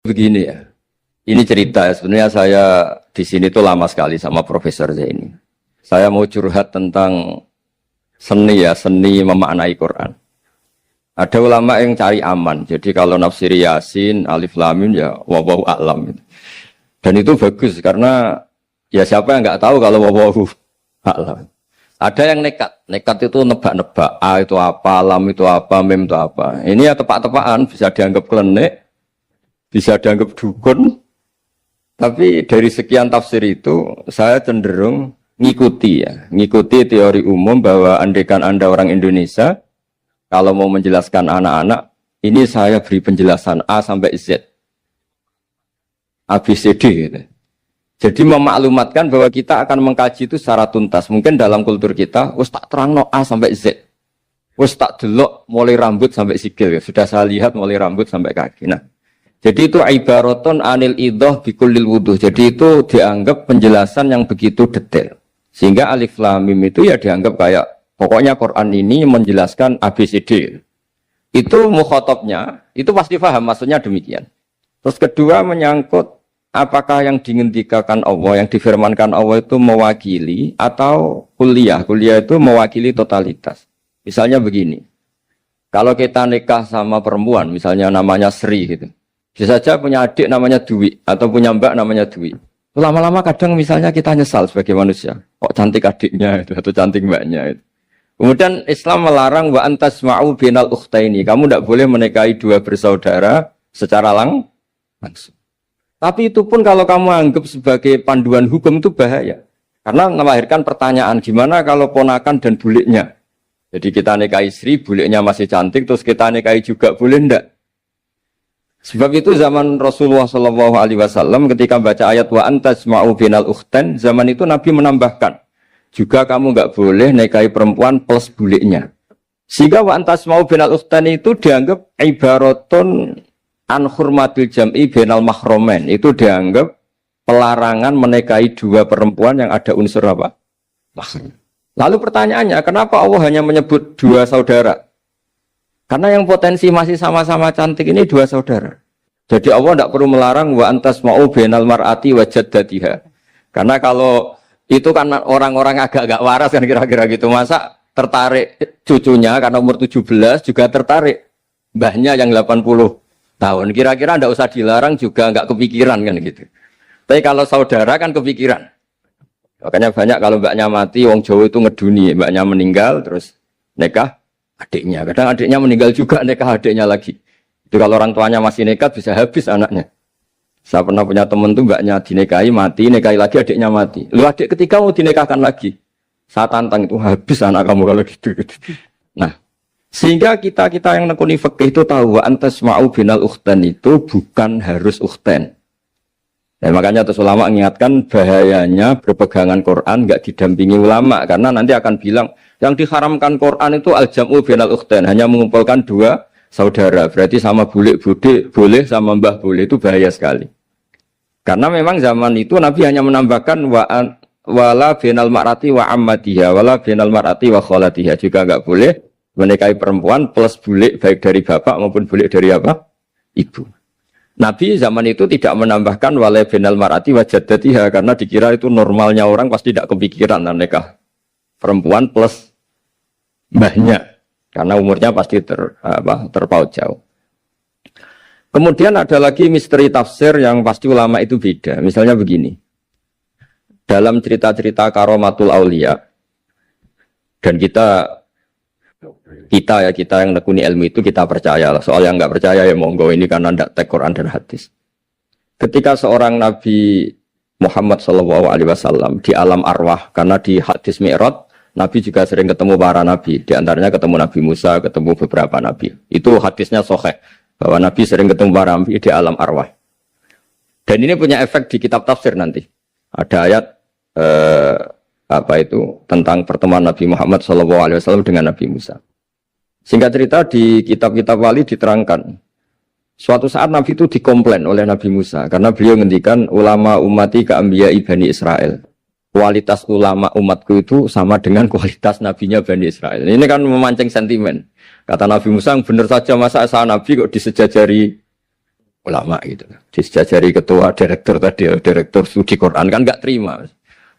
Begini ya, ini cerita ya. Sebenarnya saya di sini tuh lama sekali sama Profesor Zaini. Saya mau curhat tentang seni ya, seni memaknai Quran. Ada ulama yang cari aman. Jadi kalau nafsiri Yasin, Alif Lam Mim ya wallahu a'lam. Dan itu bagus karena ya siapa yang nggak tahu kalau wallahu a'lam. Ada yang nekat itu nebak-nebak. A itu apa, Lam itu apa, Mim itu apa. Ini ya tepak-tepakan, bisa dianggap klenik, bisa dianggap dukun. Tapi dari sekian tafsir itu saya cenderung ngikuti teori umum bahwa andaikan Anda orang Indonesia, kalau mau menjelaskan anak-anak, ini saya beri penjelasan A sampai Z. ABCD gitu. Jadi memaklumatkan bahwa kita akan mengkaji itu secara tuntas. Mungkin dalam kultur kita, wis tak terangno A sampai Z. Wis tak delok mulai rambut sampai sikil. Sudah saya lihat mulai rambut sampai kaki. Nah, jadi itu ibaratun anil idhah bikulil wuduh. Jadi itu dianggap penjelasan yang begitu detail. Sehingga Alif Lam Mim itu ya dianggap kayak pokoknya Quran ini menjelaskan ABCD. Itu mukhatabnya, itu pasti paham maksudnya demikian. Terus kedua menyangkut apakah yang dingendikakan Allah, yang difirmankan Allah itu mewakili atau kuliah. Kuliah itu mewakili totalitas. Misalnya begini. Kalau kita nikah sama perempuan, misalnya namanya Sri gitu. Bisa saja punya adik namanya Dwi atau punya mbak namanya Dwi. Lama-lama kadang misalnya kita nyesal sebagai manusia. Kok cantik adiknya itu atau cantik mbaknya itu. Kemudian Islam melarang wa antasma'u binal ukhtaini. Kamu tidak boleh menikahi dua bersaudara secara langsung. Tapi itu pun kalau kamu anggap sebagai panduan hukum itu bahaya. Karena melahirkan pertanyaan gimana kalau ponakan dan buliknya. Jadi kita nikahi Sri, buliknya masih cantik, terus kita nikahi juga boleh enggak? Sebab itu zaman Rasulullah SAW ketika baca ayat wa antasma'u binal ukhtain, zaman itu Nabi menambahkan juga kamu enggak boleh nikahi perempuan plus buliknya. Sehingga wa antasma'u binal ukhtain itu dianggap ibaratun an hurmatil jam'i bainal mahromen, itu dianggap pelarangan menikahi dua perempuan yang ada unsur apa? Mahram. Lalu pertanyaannya, kenapa Allah hanya menyebut dua saudara? Karena yang potensi masih sama-sama cantik ini dua saudara. Jadi Allah tidak perlu melarang wa antasma'u bainal mar'ati wa jaddatiha. Karena kalau itu kan orang-orang agak-agak waras kan kira-kira gitu. Masa tertarik cucunya karena umur 17 juga tertarik mbahnya yang 80 tahun, kira-kira ndak usah dilarang juga nggak kepikiran kan gitu. Tapi kalau saudara kan kepikiran. Makanya banyak kalau mbaknya mati, wong Jawa itu ngeduni, mbaknya meninggal terus nikah adiknya. Kadang adiknya meninggal juga nikah adiknya lagi. Itu kalau orang tuanya masih nekat bisa habis anaknya. Saya pernah punya teman tuh mbaknya dinikahi mati, nikahi lagi adiknya mati. Lu adik ketiga mau dinikahkan lagi. Saya tantang itu habis anak kamu kalau gitu. Nah, sehingga kita yang nekuni fikih itu tahu wa antasma'u binal ukhtain itu bukan harus ukhtain. Dan makanya terus ulama mengingatkan bahayanya berpegangan Quran enggak didampingi ulama karena nanti akan bilang yang diharamkan Quran itu al-jam'u binal ukhtain, hanya mengumpulkan dua saudara. Berarti sama bulik bude boleh sama mbah boleh, itu bahaya sekali. Karena memang zaman itu Nabi hanya menambahkan wala binal mar'ati wa ammatiha wala binal mar'ati wa kholatiha, juga enggak boleh menikahi perempuan plus bulik baik dari bapak maupun bulik dari apa? Ibu. Nabi zaman itu tidak menambahkan wala binal mar'ati wa jaddatiha karena dikira itu normalnya orang pasti tidak kepikiran nikah perempuan plus mbahnya karena umurnya pasti terpaut jauh. Kemudian ada lagi misteri tafsir yang pasti ulama itu beda. Misalnya begini. Dalam cerita-cerita karomatul aulia dan kita yang nekuni ilmu itu kita percaya lah. Soal yang nggak percaya ya monggo, ini karena tidak tek Quran dan hadis. Ketika seorang Nabi Muhammad SAW di alam arwah, karena di hadis Mi'raj Nabi juga sering ketemu para nabi, di antaranya ketemu Nabi Musa, ketemu beberapa nabi. Itu hadisnya sahih bahwa Nabi sering ketemu para nabi di alam arwah. Dan ini punya efek di kitab tafsir nanti. Ada ayat tentang pertemuan Nabi Muhammad SAW dengan Nabi Musa. Singkat cerita di kitab-kitab wali diterangkan, suatu saat Nabi itu dikomplain oleh Nabi Musa karena beliau ngendikan ulama umati ka'ambiya Bani Israel. Kualitas ulama umatku itu sama dengan kualitas nabinya Bani Israel. Ini kan memancing sentimen. Kata Nabi Musa, benar saja masa saya Nabi kok disejajari ulama gitu. Disjajari ketua direktur tadi, direktur studi Quran kan nggak terima.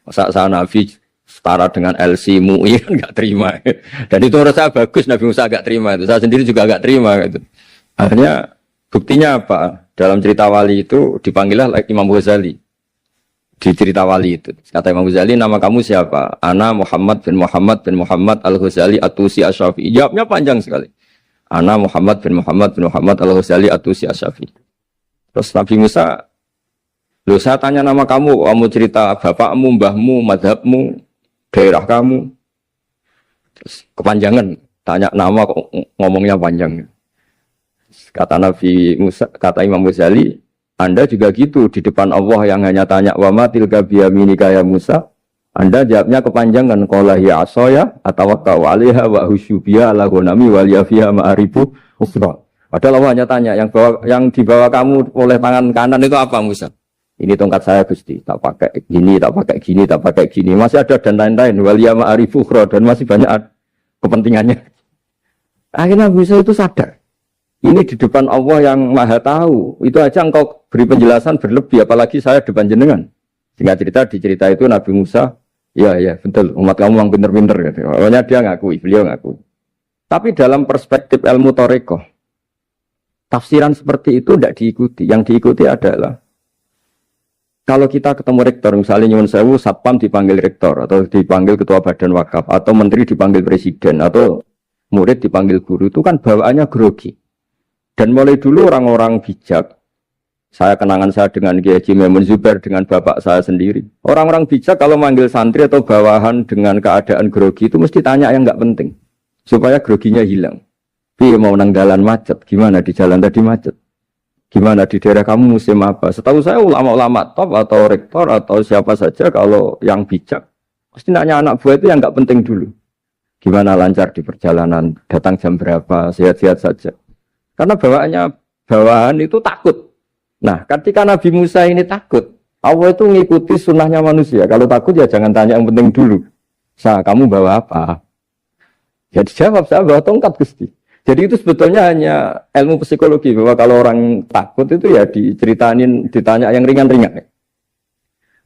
Masa Nabi setara dengan LC MUI kan nggak terima. Dan itu menurut saya bagus Nabi Musa nggak terima itu. Saya sendiri juga nggak terima gitu. Akhirnya buktinya apa? Dalam cerita wali itu dipanggillah Imam Ghazali. Di cerita wali itu kata Imam Ghazali, nama kamu siapa? Ana Muhammad bin Muhammad Al-Ghazali At-Tusi Asy-Syafi'i. Jawabnya panjang sekali. Ana Muhammad bin Muhammad Al-Ghazali At-Tusi Asy-Syafi'i. Terus Nabi Musa, loh saya tanya nama kamu cerita bapakmu, mbahmu, madhabmu, daerah kamu. Terus kepanjangan, tanya nama kok ngomongnya panjang. Kata Nabi Musa, kata Imam Ghazali, Anda juga gitu di depan Allah yang hanya tanya wa ma tilka biyaminika ya Musa. Anda jawabnya kepanjangan qala ya asaya atawakkau 'alaiha wa husyubiya ala ghanami wal yafiha ma'arifu ukhra. Padahal Allah hanya tanya yang dibawa kamu oleh tangan kanan itu apa Musa? Ini tongkat saya Gusti, tak pakai gini, tak pakai gini, tak pakai gini. Masih ada dan lain-lain wal ya ma'arifu ukhra dan masih banyak kepentingannya. Akhirnya Musa itu sadar. Ini di depan Allah yang maha tahu. Itu aja engkau beri penjelasan berlebih. Apalagi saya depan jenengan. Sehingga di cerita itu Nabi Musa. Ya betul. Umat kamu yang pinter-pinter. Gitu. Pokoknya dia ngakui. Beliau ngakui. Tapi dalam perspektif ilmu Thariqah. Tafsiran seperti itu tidak diikuti. Yang diikuti adalah. Kalau kita ketemu rektor. Misalnya Nyuwun Sewu, Satpam dipanggil rektor. Atau dipanggil ketua badan wakaf. Atau menteri dipanggil presiden. Atau murid dipanggil guru. Itu kan bawaannya grogi. Dan mulai dulu orang-orang bijak, saya kenangan saya dengan Kiai Haji Maimun Zubair dengan bapak saya sendiri. Orang-orang bijak kalau manggil santri atau bawahan dengan keadaan grogi itu mesti tanya yang nggak penting. Supaya groginya hilang. Tapi mau nang jalan macet, gimana di jalan tadi macet? Gimana di daerah kamu musim apa? Setahu saya ulama-ulama top atau rektor atau siapa saja kalau yang bijak. Mesti nanya anak buah itu yang nggak penting dulu. Gimana lancar di perjalanan, datang jam berapa, sehat-sehat saja. Karena bawahan itu takut. Nah, ketika Nabi Musa ini takut, Allah itu mengikuti sunnahnya manusia. Kalau takut ya jangan tanya yang penting dulu. Kamu bawa apa? Ya dijawab, saya bawa tongkat Gusti. Jadi itu sebetulnya hanya ilmu psikologi. Bahwa kalau orang takut itu ya ditanya yang ringan-ringan.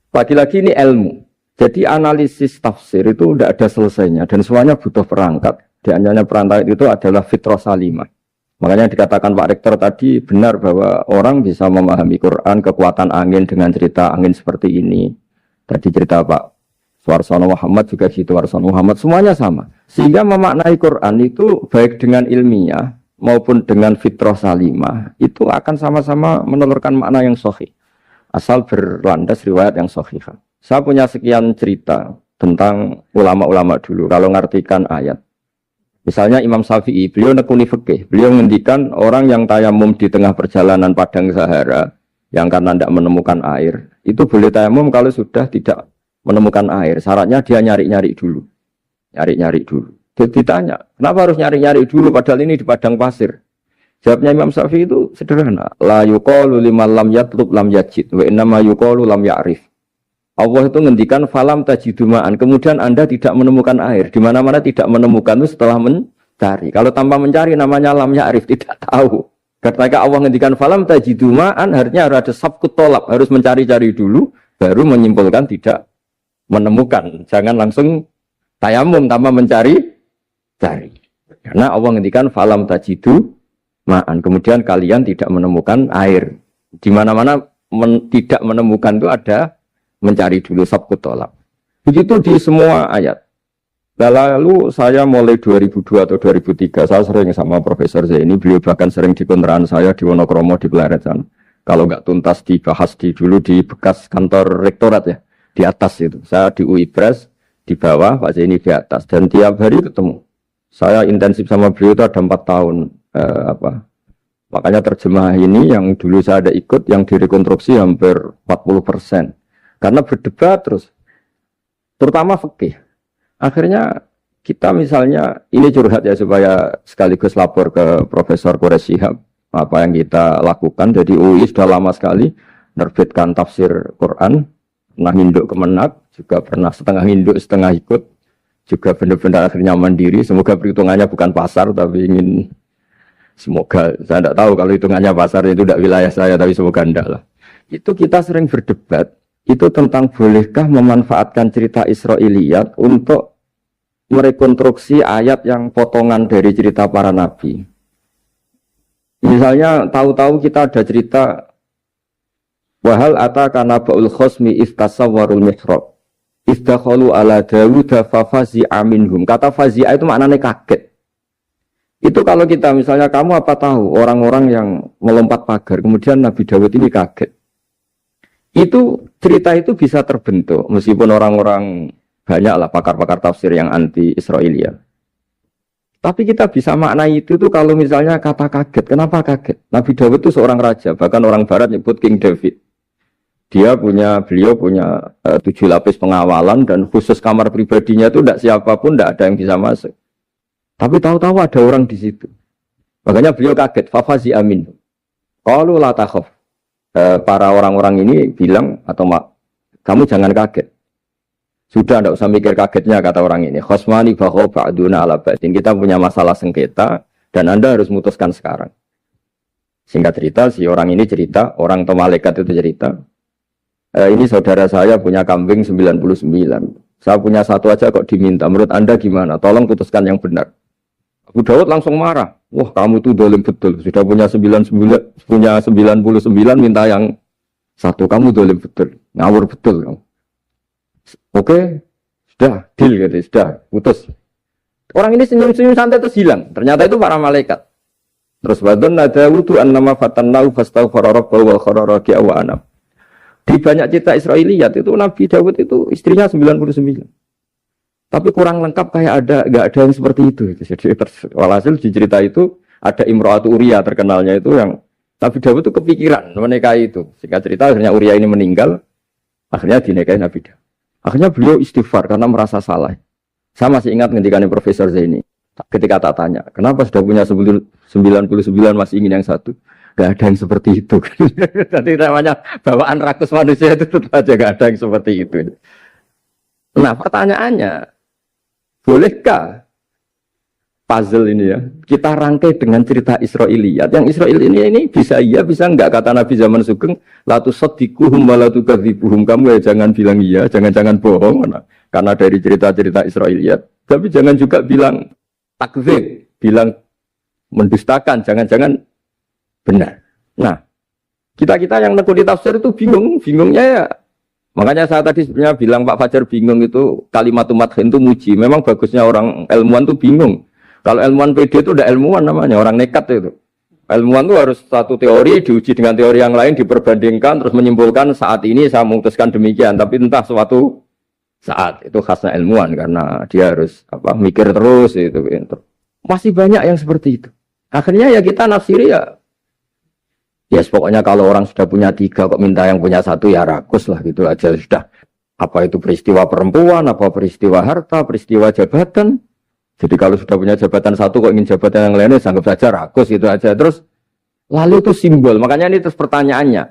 Lagi-lagi ini ilmu. Jadi analisis tafsir itu tidak ada selesainya. Dan semuanya butuh perangkat. Di antaranya perangkat itu adalah fitrah salimah. Makanya dikatakan Pak Rektor tadi benar bahwa orang bisa memahami Quran, kekuatan angin dengan cerita angin seperti ini. Tadi cerita Pak Suarsono Muhammad juga gitu, Suarsono Muhammad, semuanya sama. Sehingga memaknai Quran itu baik dengan ilmiah maupun dengan fitrah salimah, itu akan sama-sama menelurkan makna yang sahih. Asal berlandas riwayat yang sahih. Saya punya sekian cerita tentang ulama-ulama dulu, kalau ngartikan ayat. Misalnya Imam Syafi'i, beliau nekuni fikih. Beliau menghentikan orang yang tayamum di tengah perjalanan padang Sahara, yang karena tidak menemukan air, itu boleh tayamum kalau sudah tidak menemukan air. Syaratnya dia nyari-nyari dulu. Nyari-nyari dulu. Dia ditanya, kenapa harus nyari-nyari dulu padahal ini di padang pasir? Jawabnya Imam Syafi'i itu sederhana. La yuqalu liman lam yatlub lam yajid, wa innama yuqalu lam ya'rif. Allah itu ngendikan falam tajiduma'an, kemudian Anda tidak menemukan air. Di mana-mana tidak menemukan itu setelah mencari. Kalau tanpa mencari namanya lam ya'rif, tidak tahu. Ketika Allah ngendikan falam tajiduma'an, artinya harus ada sabkut tolak, harus mencari-cari dulu, baru menyimpulkan tidak menemukan. Jangan langsung tayamum tanpa mencari-cari. Karena Allah ngendikan falam tajiduma'an, kemudian kalian tidak menemukan air. Di mana-mana tidak menemukan itu ada mencari dulu sabkut tolak. Begitu di semua ayat. Lalu saya mulai 2002 atau 2003, saya sering sama Profesor Zaini, beliau bahkan sering di kontrakan saya di Wonokromo di Pleret sana. Kalau nggak tuntas dibahas dulu di bekas kantor rektorat ya, di atas itu. Saya di UI Pres, di bawah, Pak Zaini di atas. Dan tiap hari ketemu. Saya intensif sama beliau itu ada 4 tahun. Makanya terjemah ini yang dulu saya ada ikut, yang direkonstruksi hampir 40%. Karena berdebat terus, terutama fikih. Akhirnya kita misalnya, ini curhat ya supaya sekaligus lapor ke Profesor Quraish Shihab, apa yang kita lakukan. Jadi UI sudah lama sekali menerbitkan tafsir Quran, pernah nginduk Kemenak, juga pernah setengah nginduk, setengah ikut, juga benar-benar akhirnya mandiri. Semoga perhitungannya bukan pasar, tapi ingin Semoga, saya tidak tahu kalau hitungannya pasar itu tidak wilayah saya, tapi semoga enggak lah. Itu kita sering berdebat, itu tentang bolehkah memanfaatkan cerita Israiliyat untuk merekonstruksi ayat yang potongan dari cerita para nabi. Misalnya tahu-tahu kita ada cerita wahal ataka naba'ul khosmi iftasawwarul mihrab iftakhalu ala Dawuda fafazi'a minhum. Kata fazi'a itu maknanya kaget. Itu kalau kita misalnya kamu apa tahu orang-orang yang melompat pagar kemudian Nabi Dawud ini kaget. Itu cerita itu bisa terbentuk meskipun orang-orang banyak lah pakar-pakar tafsir yang anti Israiliyat. Tapi kita bisa maknai itu tuh kalau misalnya kata kaget. Kenapa kaget? Nabi Dawud itu seorang raja, bahkan orang barat nyebut King David. Beliau punya 7 lapis pengawalan dan khusus kamar pribadinya itu tidak siapapun, tidak ada yang bisa masuk. Tapi tahu-tahu ada orang di situ. Makanya beliau kaget. Fafazi amin. Qalu la takhaf. Para orang-orang ini bilang atau kamu jangan kaget. Sudah tidak usah mikir kagetnya kata orang ini. Khosmani bahwa ba'duna ala ba'din. Kita punya masalah sengketa dan Anda harus memutuskan sekarang. Singkat cerita, si orang ini cerita, orang atau malaikat itu cerita. Ini saudara saya punya kambing 99. Saya punya satu aja kok diminta. Menurut Anda gimana? Tolong putuskan yang benar. Abu Dawud langsung marah. Wah, kamu itu dolim betul. Sudah punya 99, minta yang satu. Kamu dolim betul. Ngawur betul kamu. Oke, sudah deal gitu, sudah putus. Orang ini senyum-senyum santai terus hilang. Ternyata itu para malaikat. Terus wadon ada wudu an nama fatannau fastaghfara rabbahu wa kharara wa anam. Di banyak cerita Israiliyat itu Nabi Dawud itu istrinya 99. Tapi kurang lengkap kayak enggak ada yang seperti itu. Jadi walhasil di cerita itu ada Imra'atu Uria terkenalnya itu yang Nabi Dawud itu kepikiran menikahi itu. Singkat cerita akhirnya Uria ini meninggal, akhirnya dinikahi Nabi Dawud. Akhirnya beliau istighfar karena merasa salah. Saya masih ingat ngendikannya Profesor Zaini. Ketika tak tanya, kenapa sudah punya 99 masih ingin yang satu? Gak ada yang seperti itu. Jadi namanya bawaan rakus manusia itu tetap aja gak ada yang seperti itu. Nah pertanyaannya, bolehkah puzzle ini ya kita rangkai dengan cerita Israiliyat? Yang Israel ini bisa iya bisa enggak, kata Nabi zaman Sugeng, la tusaddiquhum wa la tukadzibuhum. Kamu ya jangan bilang iya, jangan bohong karena dari cerita-cerita Israiliyat, tapi jangan juga bilang takdzib, bilang mendustakan, jangan-jangan benar. Nah, kita yang nekuni tafsir itu bingungnya ya. Makanya saya tadi sebenarnya bilang Pak Fajar bingung itu kalimat umat itu muji. Memang bagusnya orang ilmuwan itu bingung. Kalau ilmuwan PD itu udah ilmuwan namanya, orang nekat itu. Ilmuwan itu harus satu teori diuji dengan teori yang lain, diperbandingkan, terus menyimpulkan saat ini saya memutuskan demikian. Tapi entah suatu saat, itu khasnya ilmuwan karena dia harus mikir terus itu. Masih banyak yang seperti itu. Akhirnya ya kita nafsiri ya pokoknya kalau orang sudah punya 3 kok minta yang punya 1 ya rakus lah gitu aja sudah. Apa itu peristiwa perempuan, apa peristiwa harta, peristiwa jabatan. Jadi kalau sudah punya jabatan 1 kok ingin jabatan yang lainnya, anggap saja rakus gitu aja. Terus lalu itu simbol. Makanya ini terus pertanyaannya.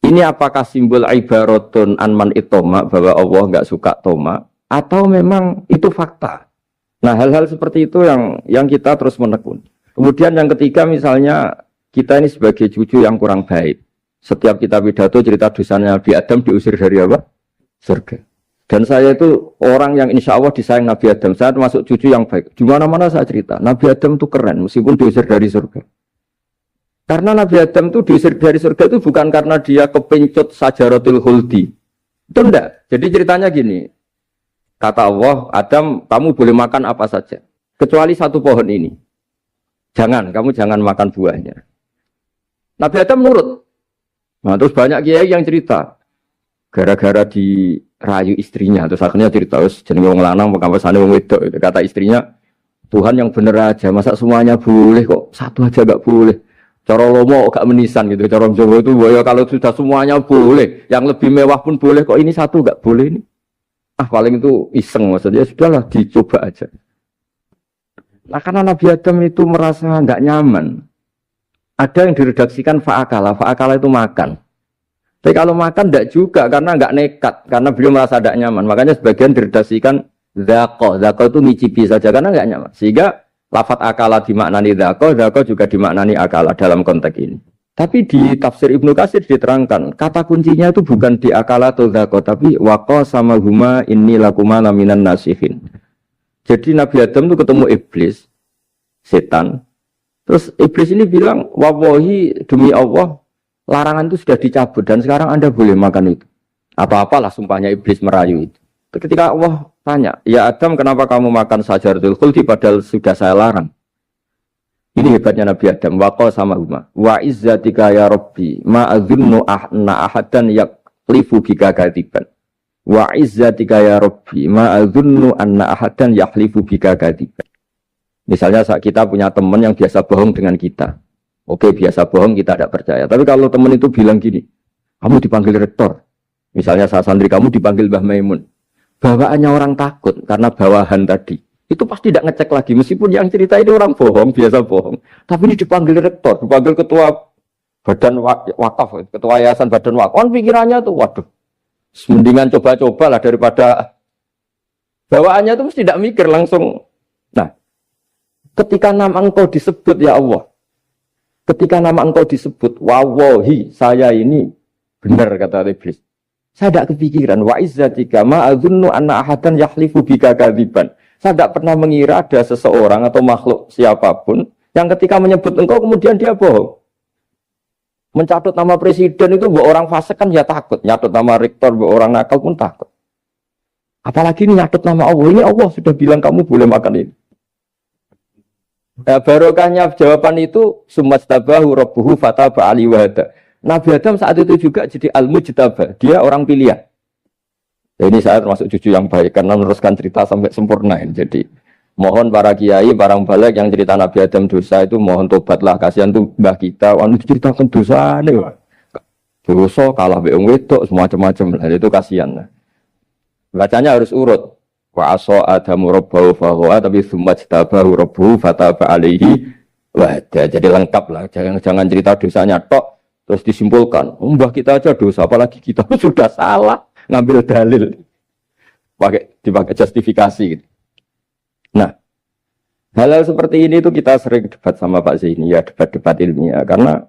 Ini apakah simbol ibaratun anman itoma, bahwa Allah nggak suka toma, atau memang itu fakta? Nah hal-hal seperti itu yang kita terus menekun. Kemudian yang ketiga misalnya kita ini sebagai cucu yang kurang baik. Setiap kita pidato cerita dosanya Nabi Adam diusir dari apa? Surga. Dan saya itu orang yang insya Allah disayang Nabi Adam. Saya termasuk cucu yang baik. Di mana-mana saya cerita. Nabi Adam itu keren meskipun diusir dari surga. Karena Nabi Adam itu diusir dari surga itu bukan karena dia kepencut sajaratul khuldi. Itu enggak. Jadi ceritanya gini. Kata Allah, Adam kamu boleh makan apa saja. Kecuali 1 pohon ini. Kamu jangan makan buahnya. Nabi Adam nurut. Nah terus banyak kiai yang cerita. Gara-gara dirayu istrinya, terus akhirnya cerita, jenenge wong lanang, pengkampasane wong wedok. Kata istrinya, Tuhan yang bener aja, masa semuanya boleh kok, 1 aja gak boleh. Cara lomo gak menisan gitu, cara Jawa itu, ya kalau sudah semuanya boleh, yang lebih mewah pun boleh, kok ini 1 gak boleh ini. Paling itu iseng maksudnya, sudahlah dicoba aja. Nah karena Nabi Adam itu merasa gak nyaman, ada yang diredaksikan fa'akala itu makan. Tapi kalau makan tidak juga karena nggak nekat, karena beliau merasa tidak nyaman. Makanya sebagian diredaksikan zaqo itu ngicipi saja karena nggak nyaman. Sehingga Lafat akala dimaknani dzaka juga dimaknani akala dalam konteks ini. Tapi di tafsir Ibnu Katsir diterangkan, kata kuncinya itu bukan di akala atau dzaka, tapi waqa sama huma inni lakuma laminan nasihin. Jadi Nabi Adam itu ketemu iblis, setan. Terus iblis ini bilang, wallahi demi Allah, larangan itu sudah dicabut dan sekarang Anda boleh makan itu. Apa-apalah sumpahnya iblis merayu itu. Ketika Allah tanya, ya Adam kenapa kamu makan sajaratul khuldi padahal sudah saya larang. Ini hebatnya Nabi Adam. Waqa sama huma. Wa izzatika ya Rabbi ma'adhunnu ahna ahadan yaklifu bika katiban. Wa izzatika ya Rabbi ma'adhunnu anna ahadan yaklifu bika katiban. Misalnya saat kita punya teman yang biasa bohong dengan kita. Oke, biasa bohong kita tidak percaya. Tapi kalau teman itu bilang gini, kamu dipanggil rektor. Misalnya saat santri kamu dipanggil Mbah Maimun. Bawaannya orang takut karena bawahan tadi. Itu pasti tidak ngecek lagi. Meskipun yang cerita ini orang bohong, biasa bohong. Tapi ini dipanggil rektor, dipanggil ketua badan wakaf, ketua yayasan badan wakaf. Kan pikirannya tuh, waduh. Mendingan coba-coba lah daripada bawaannya itu mesti tidak mikir langsung. Nah, ketika nama engkau disebut ya Allah. Ketika nama engkau disebut, wallahi saya ini benar kata iblis. Saya tidak kepikiran wa izzatika ma adzunnu anna ahadan yahlifu bika kadziban. Saya tidak pernah mengira ada seseorang atau makhluk siapapun yang ketika menyebut engkau kemudian dia bohong. Mencatut nama presiden itu buat orang fasik kan ya takut, nyatut nama rektor buat orang nakal pun takut. Apalagi ini nyatut nama Allah. Ini Allah sudah bilang kamu boleh makan ini. Barokahnya jawaban itu sumastabahu rabbuhu fataba ali wahada. Nabi Adam saat itu juga jadi al-mujtabah. Dia orang pilihan. Ya, ini saya termasuk cucu yang baik karena meneruskan cerita sampai sempurna. Jadi mohon para kiai, para balik yang cerita Nabi Adam dosa itu mohon tobatlah. Kasihan tuh mbah kita. Wanu ceritakan dosa nih. Dosa kalah beong wedok semacam-macam. Itu kasihan. Bacanya harus urut. Wa aso adamu rabbahu fahuwa tapi sumajtabahu rabbuhu fataba alaihi wahda. Jadi lengkap lah. Jangan cerita dosanya tok. Terus disimpulkan, mbah kita aja dosa, apalagi kita sudah salah ngambil dalil, dipakai justifikasi. Gitu. Nah, hal-hal seperti ini itu kita sering debat sama Pak Zaini, ya debat-debat ilmiah, karena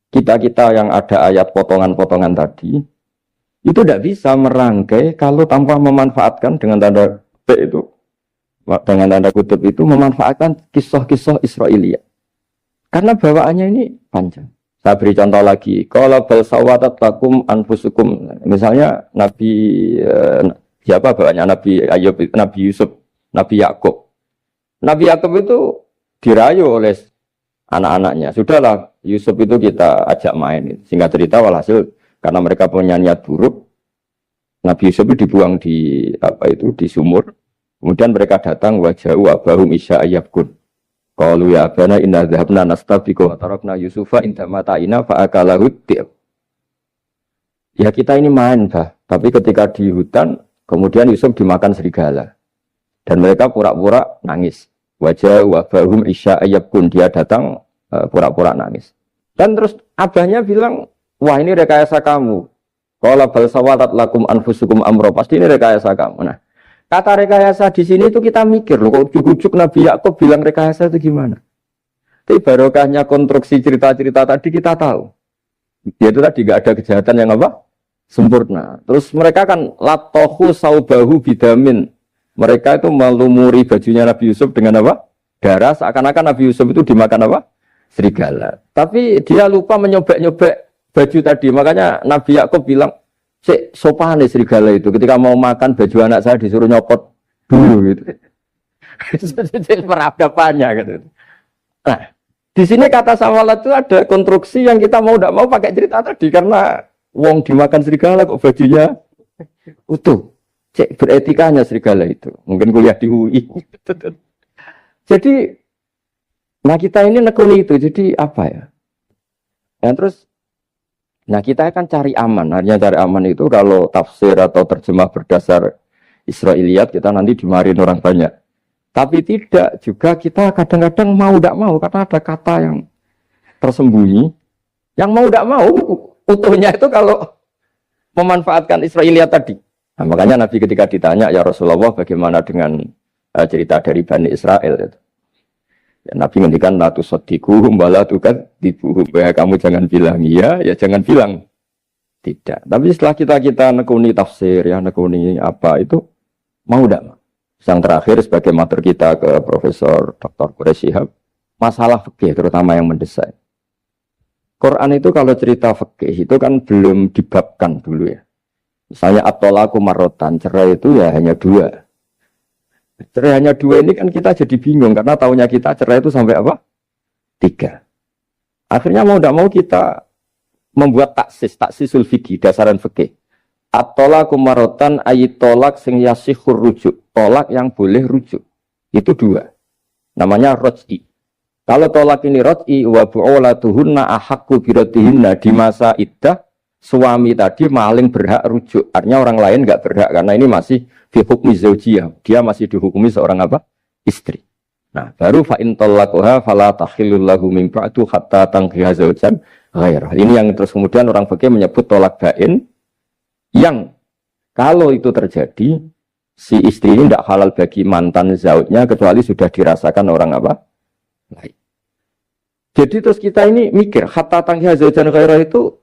kita yang ada ayat potongan-potongan tadi itu tidak bisa merangkai kalau tanpa memanfaatkan dengan tanda kutip itu, memanfaatkan kisah-kisah Israiliyah, karena bawaannya ini panjang. Saya beri contoh lagi. Kalau bal sawatat lakum anfusukum. Misalnya Nabi siapa bawanya Nabi Ayub, Nabi Yusuf, Nabi Yakub. Nabi Yakub itu dirayu oleh anak-anaknya. Sudahlah Yusuf itu kita ajak main. Singkat cerita walhasil karena mereka punya niat buruk, Nabi Yusuf itu dibuang di di sumur. Kemudian mereka datang waja'u abahum isya ayyabkun. Qalu ya abana inna dhahabna nastabiqu wa tarakna Yusufa inda mata'ina fa akalahu dhi'ab. Ya kita ini main, Bah. Tapi ketika di hutan, kemudian Yusuf dimakan serigala. Dan mereka pura-pura nangis. Wajah wabahum isya ayyabkun. Dia datang pura-pura nangis. Dan terus abahnya bilang, wah ini rekayasa kamu. Qala bal sawatat lakum anfusukum amro. Pasti ini rekayasa kamu. Nah, kata rekayasa di sini itu kita mikir loh, kok ujuk-ujuk Nabi Yakub bilang rekayasa itu gimana? Tapi barokahnya konstruksi cerita-cerita tadi kita tahu. Dia itu tadi gak ada kejahatan yang apa? Sempurna. Terus mereka kan latohu saubahu bidamin. Mereka itu melumuri bajunya Nabi Yusuf dengan apa? Darah. Seakan-akan Nabi Yusuf itu dimakan apa? Serigala. Tapi dia lupa menyobek-nyobek baju tadi. Makanya Nabi Yakub bilang, sopan nih serigala itu. Ketika mau makan baju anak saya disuruh nyopot dulu gitu. Peradabannya gitu. Nah, di sini kata sawalat itu ada konstruksi yang kita mau tidak mau pakai cerita tadi karena wong dimakan serigala kok bajunya utuh. Cek beretikanya serigala itu. Mungkin kuliah di UI. Jadi, nah kita ini nekuni itu. Jadi apa ya? Dan terus nah kita akan cari aman. Artinya cari aman itu kalau tafsir atau terjemah berdasar Israiliyat kita nanti dimarahin orang banyak. Tapi tidak juga kita kadang-kadang mau tidak mau karena ada kata yang tersembunyi. Yang mau tidak mau utuhnya itu kalau memanfaatkan Israiliyat tadi. Nah, makanya Nabi ketika ditanya ya Rasulullah bagaimana dengan cerita dari Bani Israel itu. Ya, Nabi ngendikan la tusaddiquhum wa la tukadzibuhum. Ya kamu jangan bilang iya, ya jangan bilang tidak. Tapi setelah kita nekuni tafsir, ya nekuni apa itu mau tidak? Yang terakhir sebagai matur kita ke Profesor Dr. Quraish Shihab, masalah fikih terutama yang mendesak. Quran itu kalau cerita fikih itu kan belum dibabkan dulu ya. Misalnya at-thalaqu marratan, cerai itu ya hanya 2. Cerai hanya 2 ini kan kita jadi bingung karena taunya kita cerai itu sampai apa? 3. Akhirnya mau tidak mau kita membuat taksisul fikih, dasaran fikih. At-thalaqu marratan ayat tolak sing yasihur rujuk, tolak yang boleh rujuk. Itu 2. Namanya roj'i. Kalau tolak ini roj'i wa bu'ulatuhunna ahaqqu biradihinna, di masa iddah suami tadi maling berhak rujuk. Artinya orang lain enggak berhak karena ini masih fi hukmi zaujiyah. Dia masih dihukumi seorang apa? Istri. Nah, baru fa in talaqaha fala tahillu lahu min ba'du hatta tankiha zaujan ghairah. Ini yang terus kemudian orang fikih menyebut tolak bain, yang kalau itu terjadi si istri ini tidak halal bagi mantan zaujnya kecuali sudah dirasakan orang apa? Lain. Jadi terus kita ini mikir hatta tankiha zaujan ghairah itu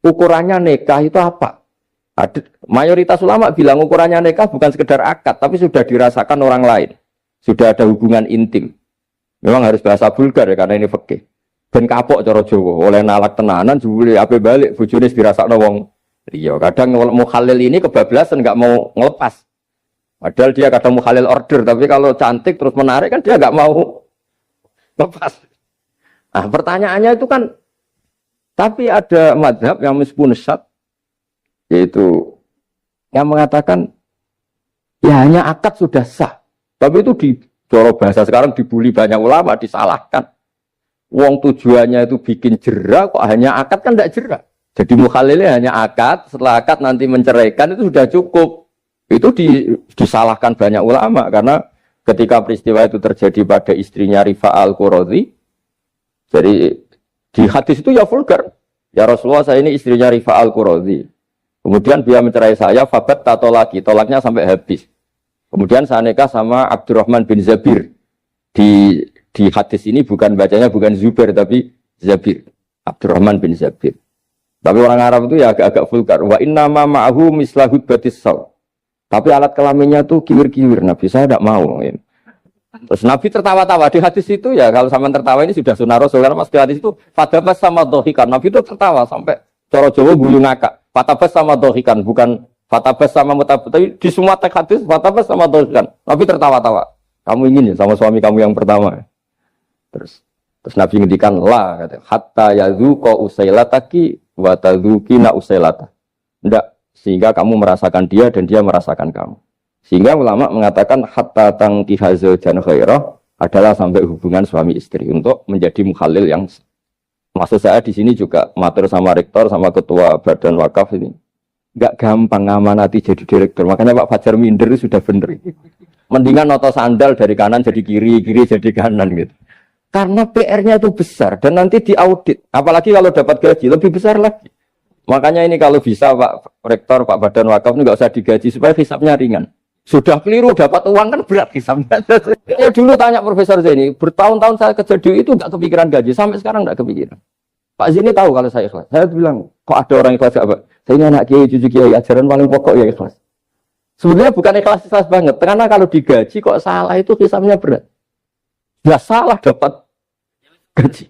ukurannya nikah itu apa? Mayoritas ulama bilang ukurannya nikah bukan sekedar akad, tapi sudah dirasakan orang lain. Sudah ada hubungan intim. Memang harus bahasa vulgar ya, karena ini fikih. Ben kapok cara Jawa, oleh nalak tenanan, jebule ape balik, bojone dirasakno wong liya. Kadang mukhalil ini kebablasan, nggak mau ngelepas. Padahal dia kadang mukhalil order, tapi kalau cantik terus menarik kan dia nggak mau lepas. Nah pertanyaannya itu kan, tapi ada mazhab yang meskipun syad, yaitu yang mengatakan ya hanya akad sudah sah, tapi itu di cara bahasa sekarang dibully banyak ulama, disalahkan. Wong tujuannya itu bikin jera, kok hanya akad kan tidak jera. Jadi mukhalilnya hanya akad, setelah akad nanti menceraikan itu sudah cukup. Itu disalahkan banyak ulama karena ketika peristiwa itu terjadi pada istrinya Rifa al-Qurazi, jadi di hadis itu ya vulgar. Ya Rasulullah, saya ini istrinya Rifa al-Qurazi. Kemudian dia mencerai saya, fabat tato lagi, tolaknya sampai habis. Kemudian saya nikah sama Abdurrahman bin Zabir. Di hadis ini bukan bacanya bukan Zubair tapi Zabir. Abdurrahman bin Zabir. Tapi orang Arab itu ya agak-agak vulgar. Wa inna ma ma'ahu mislahud batis saw. Tapi alat kelaminnya tuh kiwir-kiwir. Nabi saya tidak mau. Terus Nabi tertawa-tawa di hadis itu ya, kalau sama tertawa ini sudah sunnah Rasul. Karena mas di hadis itu fatabas sama dohikan. Nabi itu tertawa sampai cara Jawa guyu ngakak. Fatabas sama dohikan, bukan fatabas sama mutabas. Tapi di semua teks hadis fatabas sama dohikan. Nabi tertawa-tawa. Kamu ingin ya sama suami kamu yang pertama. Terus Nabi ngendikan la, kata, hatta yadzuqa usailataki wa tadzukina usailata. Enggak, sehingga kamu merasakan dia dan dia merasakan kamu. Sehingga ulama mengatakan hatta tankiha zaujan khairah adalah sampai hubungan suami istri untuk menjadi mukhalil yang, maksud saya di sini juga matur sama rektor sama ketua badan wakaf ini. Enggak gampang ngamanati jadi direktur. Makanya Pak Fajar minder itu sudah bener. Mendingan noto sandal dari kanan jadi kiri, kiri jadi kanan gitu. Karena PR-nya itu besar dan nanti diaudit. Apalagi kalau dapat gaji lebih besar lagi. Makanya ini kalau bisa Pak Rektor, Pak Badan Wakaf ini nggak usah digaji supaya hisapnya ringan. Sudah keliru dapat uang kan berat hisapnya. Ya dulu tanya Profesor Zaini, bertahun-tahun saya kerja di itu nggak kepikiran gaji, sampai sekarang nggak kepikiran. Pak Zaini tahu kalau saya ikhlas. Saya bilang, kok ada orang ikhlas apa? Saya ini anak kiai, cucu kiai, ajaran paling pokok ya ikhlas. Sebenarnya bukan ikhlas banget, karena kalau digaji kok salah itu hisapnya berat. Ya salah dapat gaji.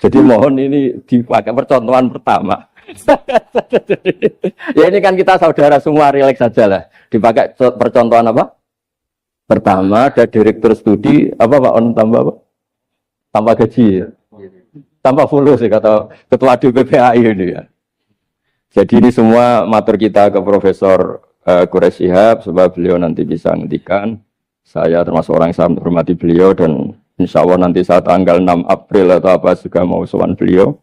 Jadi mohon ini dipakai percontohan pertama. Ya ini kan kita saudara semua, relax saja lah. Dipakai percontohan apa? Pertama ada direktur studi apa Pak On tambah apa? Tambah gaji ya. Tambah fulus ya kata ketua DPPAI ini ya. Jadi ini semua matur kita ke Profesor Quraish Shihab supaya beliau nanti bisa ngendikan. Saya termasuk orang yang sangat menghormati beliau dan insya Allah nanti saat tanggal 6 April atau apa juga mau sowan beliau.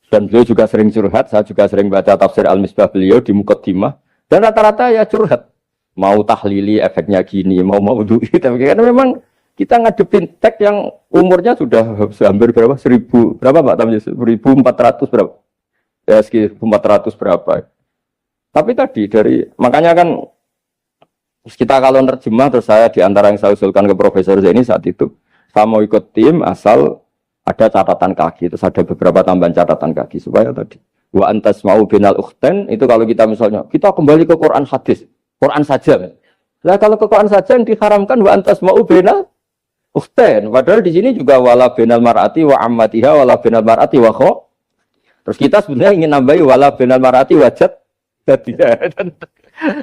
Dan beliau juga sering curhat, saya juga sering baca tafsir Al-Misbah beliau di Muqaddimah. Dan rata-rata ya curhat. Mau tahlili efeknya gini, mau duit. Tapi karena memang kita ngadepin teks yang umurnya sudah hampir berapa? 1000, berapa Pak Tamjiz? 1400 berapa? Ya sekitar 1400 berapa. Tapi tadi makanya kan kita kalau nerjemah terus saya diantara yang saya usulkan ke Profesor Zaini saat itu, saya mau ikut tim asal ada catatan kaki, terus ada beberapa tambahan catatan kaki supaya tadi wa antas mau binal ukhten itu kalau kita misalnya kita kembali ke Quran hadis, Quran saja. Lah kalau ke Quran saja yang diharamkan wa antas mau binal ukhten. Padahal di sini juga wala binal mar'ati wa ammatiha wala binal mar'ati wa kho. Terus kita sebenarnya ingin nambahi wala binal mar'ati wajad tadi.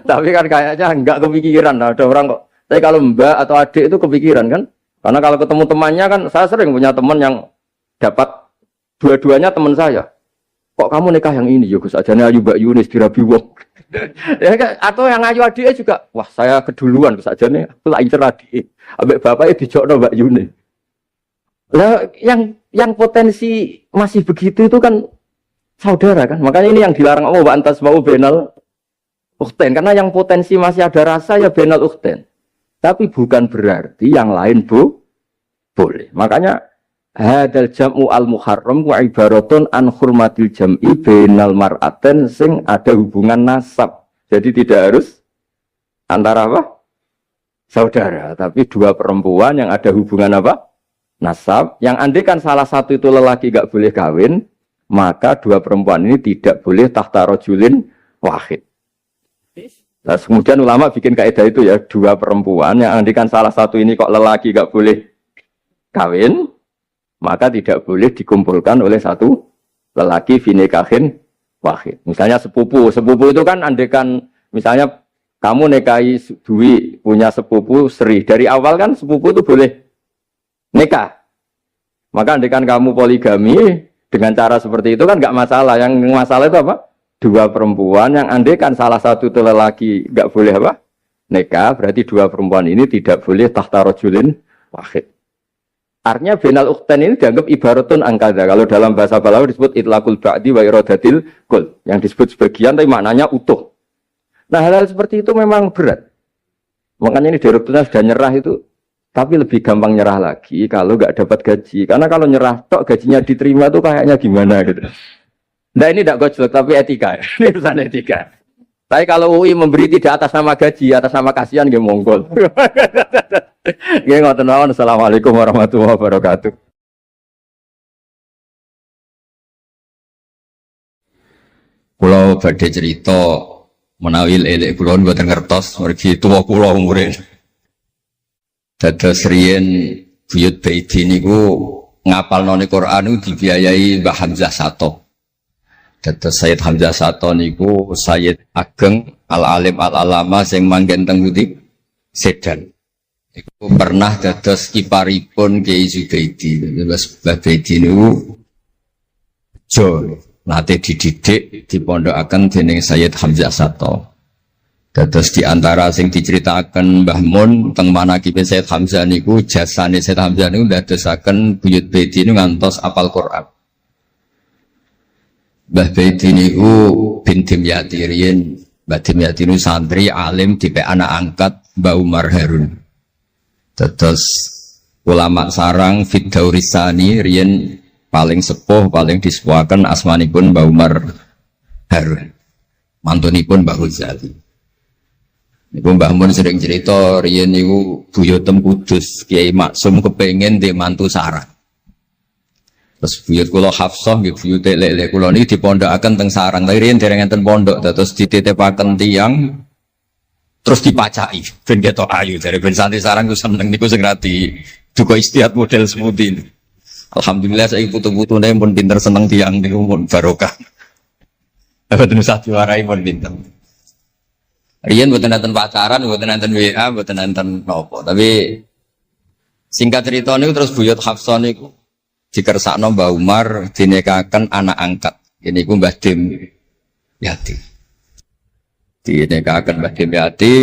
Tapi kan kayaknya enggak kepikiran. Nah, ada orang kok. Tapi kalau mbak atau adik itu kepikiran kan? Karena kalau ketemu temannya kan, saya sering punya teman yang dapat dua-duanya teman saya. Kok kamu nikah yang ini? Ya Gus, ajane ayu Mbak Yunis dirabi wong. Ya, atau yang ayu adiknya juga, wah saya keduluan Gus ajane, aku lak incer adik. Ambek bapaknya dijokno Mbak Yunis. Lah yang potensi masih begitu itu kan saudara kan. Makanya ini yang dilarang Allah wa antas mau benal ukhten, karena yang potensi masih ada rasa ya benal ukhten. Tapi bukan berarti yang lain boleh. Makanya hadal jam'u al-muharram wa ibaratun an hurmatil jam'i bainal mar'aten sing ada hubungan nasab. Jadi tidak harus antara apa? Saudara, tapi dua perempuan yang ada hubungan apa? Nasab. Yang andai kan salah satu itu lelaki gak boleh kawin, maka dua perempuan ini tidak boleh tahta rajulin wahid. Nah, kemudian ulama bikin kaidah itu ya, dua perempuan yang andikan salah satu ini kok lelaki gak boleh kawin, maka tidak boleh dikumpulkan oleh satu lelaki finikahin wahid. Misalnya sepupu itu kan andikan misalnya kamu nikahi Dwi punya sepupu Sri, dari awal kan sepupu itu boleh nikah. Maka andikan kamu poligami dengan cara seperti itu kan gak masalah. Yang masalah itu apa? Dua perempuan yang andekan salah satu itu lelaki nggak boleh apa nikah, berarti dua perempuan ini tidak boleh tahta rajulin wahid. Artinya benal ukhten ini dianggap ibaratun angkada. Kalau dalam bahasa Balawi disebut itlaqul ba'di wa iradatil kul, yang disebut sebagian tapi maknanya utuh. Nah hal-hal seperti itu memang berat. Makanya ini direkturnya sudah nyerah itu, tapi lebih gampang nyerah lagi kalau nggak dapat gaji. Karena kalau nyerah tok gajinya diterima tuh kayaknya gimana gitu. Nah ini tidak gojlok tapi etika. Ini urusan etika. Tapi kalau UI memberi tidak atas nama gaji, atas nama kasihan dia monggol. Nggih ngoten mawon. Assalamualaikum warahmatullahi wabarakatuh. Kula badhe cerita menawi elek kula mboten ngertos mergi tuwa kula umure. Dados riyen buyut Baiti niku ngapalno Quran niku dibiayai Mbah Hamzah Sato. Dados Sayyid Hamzah Sato niku Sayyid Ageng Al-Alim Al-Alama sing manggen teng Putih Sedan. Iku pernah dados iparipun Kiai Zubaidi. Terus Mbah Baidi niku jo nate dididik dipondokaken dening Sayyid Hamzah Sato. Dados di antara sing diceritaken Mbah Mun teng manakibe Sayyid Hamzah niku jasane Sayyid Hamzah niku ndadosaken buyut Baidi niku ngantos apal Quran. Mbah Baidi niku bin Dimyati riyen, Mbah Dimyati niku santri alim dipek anak angkat Mbah Umar Harun. Dados ulama sarang Fiddaurisani riyen paling sepuh, paling disepuhaken asmanipun Mbah Umar Harun. Mantunipun Mbah Ghazali. Niku Mbah Mun sering cerita riyen niku buyutem Kudus Kiai Maksum kepengin ndek mantu sarang. Terus buyut kula Hafsah nggih buyut lek-lek kula niki dipondokaken teng sarang. Tapi riyen dereng enten pondok terus dititipaken tiyang terus dipacaki ben ketok ayu dari ben santri sarang ku seneng niku sing rati duka istihad model seperti. Alhamdulillah saiki putu-putune pun pinter seneng tiyang niku pun barokah. Boten usah diwarai pun pinter. Riyen boten enten pacaran, boten enten WA, boten enten napa. Tapi singkat cerita niku terus buyut Hafsah niku dikersakno Mbah Umar dinikahaken anak angkat. Ini ku Mbah Dim Yati. Dinikahaken Mbah Dim Yati.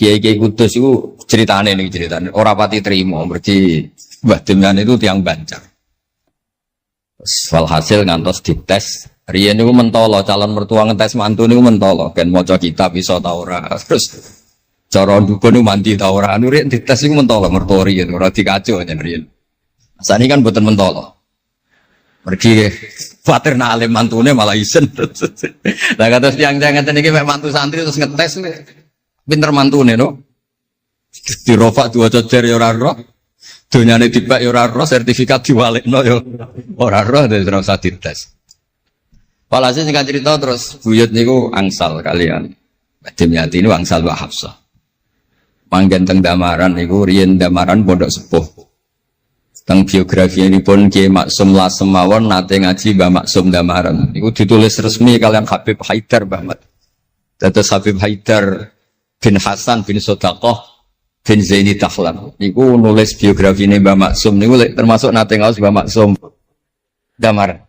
Kiai-kiai Kudus itu ceritane nih ceritane. Ora pati trimo berarti Mbah Dim Yati itu tiang Banjar. Walhasil ngantos dites. Riyen niku mentolo calon mertua ngetes mantu niku mentolo kan maca kitab iso ta ora. Terus cara dukun niku mandi ta ora. Anu riyen dites niku mentolo mertua riyen ora dikaco jan riyen. Sani kan boten mentolo. Pergi khawatir nak alim mantune malah isen. Lah kados tiyang-tiyang ngeten iki mek mantu santri terus ngetes pinter mantune no. Dirofak diwaca jer ya ora roh. Donyane dibak ya ora roh, sertifikat diwalekno ya ora roh, dadi ora usah dites. Walhasil singkat cerita terus buyut niku angsal kalian. Badhe Yati ini angsal Mbak Hafsah. Manggen teng Damaran niku riyen Damaran pondok sepuh. Teng biografi ini pun Kiai Maksum Lasem mawon nate ngaji Mbah Maksum Damaran. Niku ditulis resmi kalian Habib Haidar Bahmat. Dados Habib Haidar bin Hasan bin Sodaqoh bin Zaini Tahlan. Niku nulis biografi ini Mbah Maksum. Niku termasuk nate ngaos Mbah Maksum Damaran.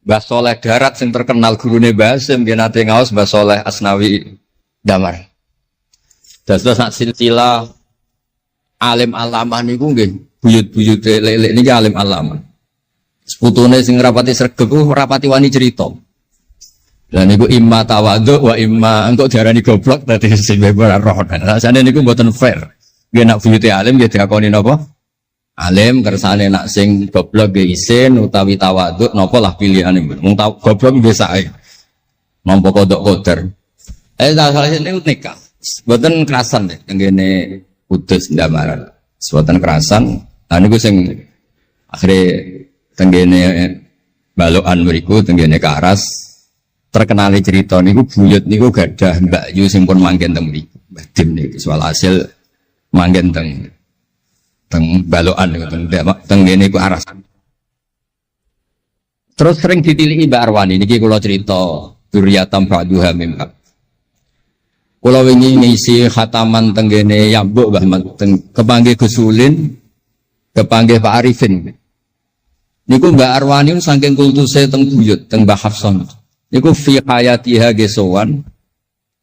Mbah Soleh Darat yang terkenal gurune Mbah Hasim nggih nate ngaos Mbah Soleh Asnawi Damar. Dados sak silsilah alim alamah niku nggih buyut-buyut lelek niki alim alamah. Seputune sing rapati sregep rapati wani cerita. Lah niku imma tawadhu wa imma engko diarani goblok dadi sing ora roh. Rasane niku mboten fair. Nggih nak buyute alim nggih diakoni napa? Alim kersane nak sing goblok ge isin utawi tawadhu napa lah pilihane mung goblok biasa ae nampa kodok koder salah sini nikah mboten kerasan deh tenggene Kudus Damaran mboten kerasan lan niku sing akhire tenggene balokan mriku tenggene Karas terkenal cerita niku buyut niku gadah Mbak Yu sing pun manggen teng mriku Mbah Dim niku soal hasil manggen teng balokan teng ngene ku aras. Terus sering ditiliki Mbak Arwani niki kula cerita dzurriyatam ba'duha mim. Kula wingi ngisi khataman teng ngene Yambuk Mbah teng kepanggih Gus Ulin, kepanggih Pak Arifin. Niku Mbak Arwani saking kultuse teng buyut teng Mbah Hafsah. Niku fi hayatiha gesowan.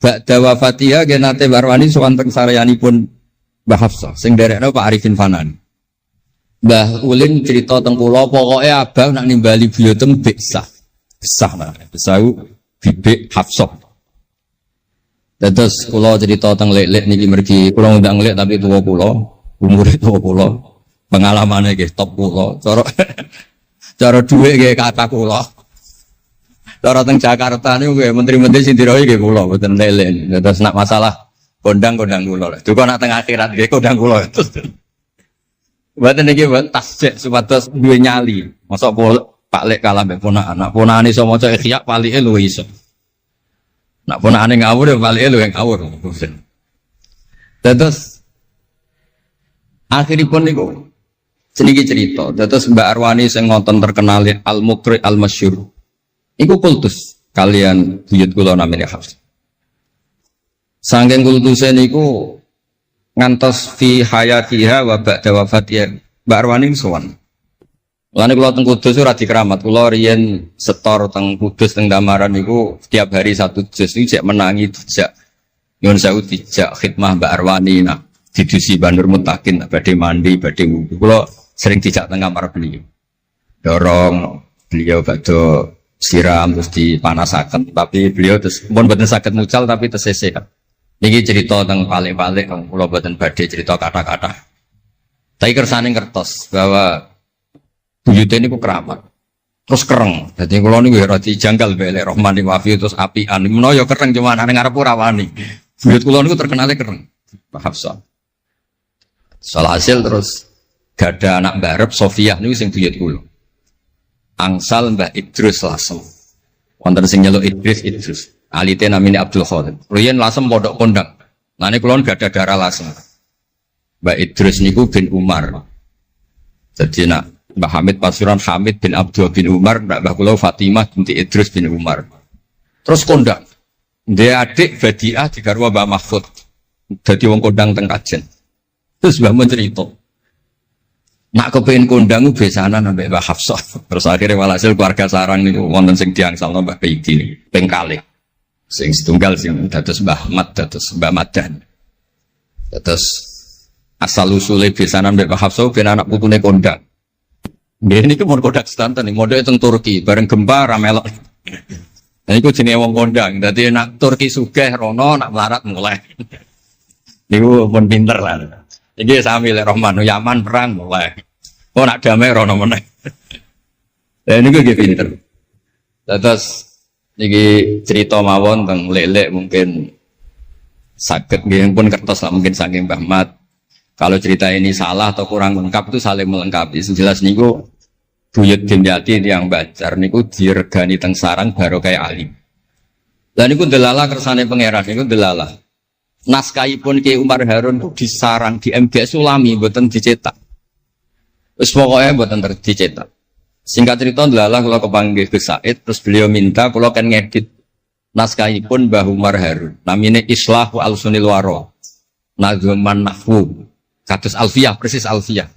Ba'da wafatiha genate Mbak Arwani sowan teng saryanipun Mbah Hafsah, sing derekno Pak Arifin Fanan. Mbah Ulin cerita teng kula pokoke abang nak nimbali buyutem besah. Besah nah, besau bibik Hafsah. Terus kula cerita teng lek-lek niki mergi kula ngundang lek tapi tuwa kula, umure tuwa kula. Pengalamane nggih top kula. Cara dhuwit nggih kata kula. Cara teng Jakarta niku nggih menteri-menteri sing dirohi nggih kula mboten lek-lek. Terus nak masalah kondang kula. Duh kok nak teng akhirat nggih kondang kula. Mboten niki tasjek supados duwe nyali. Mosok Pak Lek kalah mbek ponakan. Nak ponakane iso maca Ihya palike luwih iso. Nak ponakane ngawur ya palike luwih ngawur. Terus akhiripun niku seniki cerita. Terus Mbak Arwani sing ngonten terkenal Al-Muqri Al-Masyhur. Iku kultus kalian buyut kula namine Hafs. Sangking kultuse niku ngantos fi hayatiha wa ba'da wafatiha Mbak Arwani sowan. Mulane kula teng Kudus ora dikeramat, kula riyen setor teng Kudus teng Damaran niku setiap hari satu juz iki cek menangi dijak nyuwun sewu dijak khidmah Mbak Arwani nah didusi Bandur Mutakin badhe mandi badhe wudu. Kula sering dijak teng kamar beliau. Dorong beliau badhe siram terus dipanasaken tapi beliau terus pun mboten saged mucal tapi tersese kan. Niki cerita tentang balik-balik, kalau buatan badai cerita kata-kata. Tapi kersane ngertos bahwa buyutnya ini ku keramat, terus kereng. Jadi kalau ini roti janggal beli Rohmani Wafi terus apian. Menoyo kereng cuma anak ngarep rawani. Buyut kulo niku terkenalnya kereng. Pak Hafsah. Soal hasil terus gak ada anak barep Sofia niku sing buyut kulo. Angsal Mbah Idrus Lasem. Wonten sing nyeluk Idrus. Alite namanya Abdul Khadir. Riyen Lasem pondok kondang. Lane kula gak ada darah Lasem. Mbak Idrus niku bin Umar. Jadi nak Mbah Hamid Pasuruan Hamid bin Abdul bin Umar, Mbah kula Fatimah binti Idrus bin Umar. Terus kondang. Dia adik Badiah di garwa Mbah Mahfud. Dadi wong kondang teng Kajen. Terus Mbah mun cerita. Nak kepengin kondang besanan ambek Mbah Hafsah. Terus akhirnya walhasil keluarga sarang niku wonten sing diangsalno Mbah Baidi ping kalih. Sing setunggal sing dados Mbah Ahmad dados Mbah Madan. Dados asal usule besanan mbek Mbah Hafsah ben anak putune kondang. Nggih niku mun kondang sedanten modhe teng Turki bareng gempa ra melok. Nah niku jenenge wong kondang. Dadi nak Turki sugih rono nak melarat mulai. Niku pun pinter lah. Iki sami lek Rahman Yaman perang mulai. Oh nak damai rono meneh. Lah niku nggih pinter. Terus niki cerita mawon tentang lelek mungkin sakit nggih pun kertas lah mungkin saking Mbah Mat Kalau cerita ini salah atau kurang lengkap itu saling melengkapi. Sejelas niku buyut Dimyati yang Banjar niku diregani teng sarang baru kayak alim. Dan niku delala kersane pangeran niku delala. Naskahipun Ki Umar Harun itu disarang di MGS Sulami mboten dicetak. Wis pokoke mboten dicetak. Singkat cerita delala kula kepanggih Gus Said terus beliau minta kula kan ngedit naskahipun Mbah Umar Harun. Namine Islahu Al-Sunil Waro. Nazuman Nahwu. Kados Alfiyah, persis Alfiyah.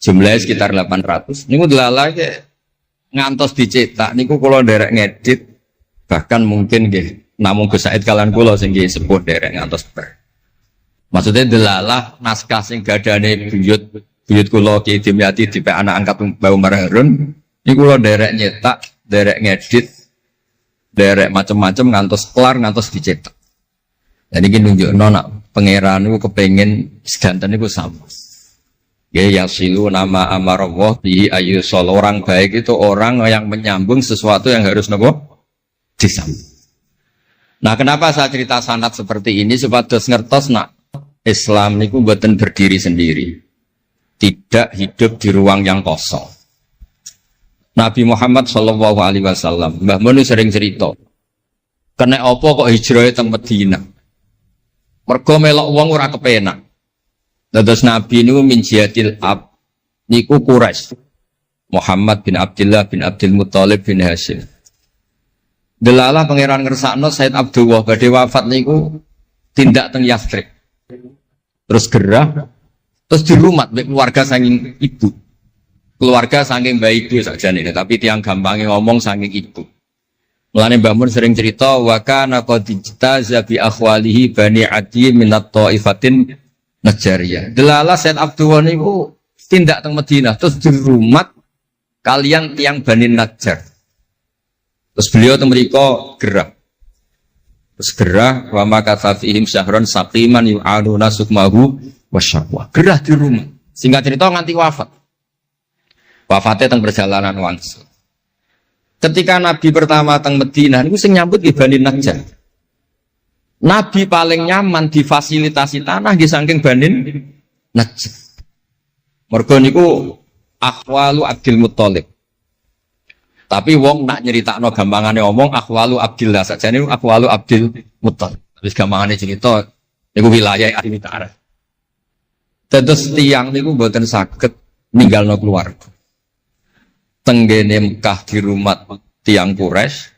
Jumlahnya sekitar 800. Niku delala ngantos dicetak niku kula nderek ngedit bahkan mungkin nggih namung Gus Said kalian kula sing nggih sepuh nderek ngantos ber. Maksudnya delala naskah sing gadane buyut kula Ki Dimyati dipek anak angkat Mbah Umar Harun niku kula nderek nyetak, nderek ngedit, nderek macam-macam ngantos kelar ngantos dicetak. Jadi ini nunjukno nak pangeran itu kepengen sedanten itu sama. Ya yasilu nama amarallah bihi ayyusol. Orang baik itu orang yang menyambung sesuatu yang harus nopo disambung. Nah, kenapa saya cerita sanad seperti ini supados ngertos nak Islam niku mboten berdiri sendiri. Tidak hidup di ruang yang kosong. Nabi Muhammad sallallahu alaihi wasallam, Mbah Mun sering cerita. Kena apa kok hijrah teng Madinah? Mergo melok wong ora kepenak. Dados Nabi niku min jihadil ab niku Quraisy. Muhammad bin Abdullah bin Abdul Muthalib bin Hashim. Delalah pangeran ngersakno Said Abdullah badhe wafat niku tindak teng Yathrib. Terus gerah terus dirumat mek keluarga saking ibu. Keluarga saking baik itu sakjane tapi tiang gampangnya ngomong saking ibu. Mulane Mbah Mun sering cerita wa kana qad ijtaza bi akhwalihi bani Adi minat taifatin Najariyah. Delala Said Abdullah niku tindak teng Madinah terus dirumat kalian tiang Bani Najjar. Terus beliau teng mriku gerah. Terus gerah wa makatha fihim syahron saqiman yu'aluna sukmahu wasyaqwa. Gerah di rumah. Singkat cerita nganti wafat. Wafatnya teng perjalanan wangsul. Ketika Nabi pertama teng Madinah niku sing nyambut nggih Bani Najjar. Nabi paling nyaman difasilitasi tanah nggih saking Bani Najjar. Mergo niku akhwalu Abdul Muthalib. Tapi wong nak nyeritakno gampangane omong akhwalu Abdillah sakjane akhwalu Abdul Muthalib. Wis gampangane cerita niku wilayah ahli ta'arif. Terus tiyang niku mboten saged ninggalno keluarga. Tenggene Mekah di rumah tiang Quraisy,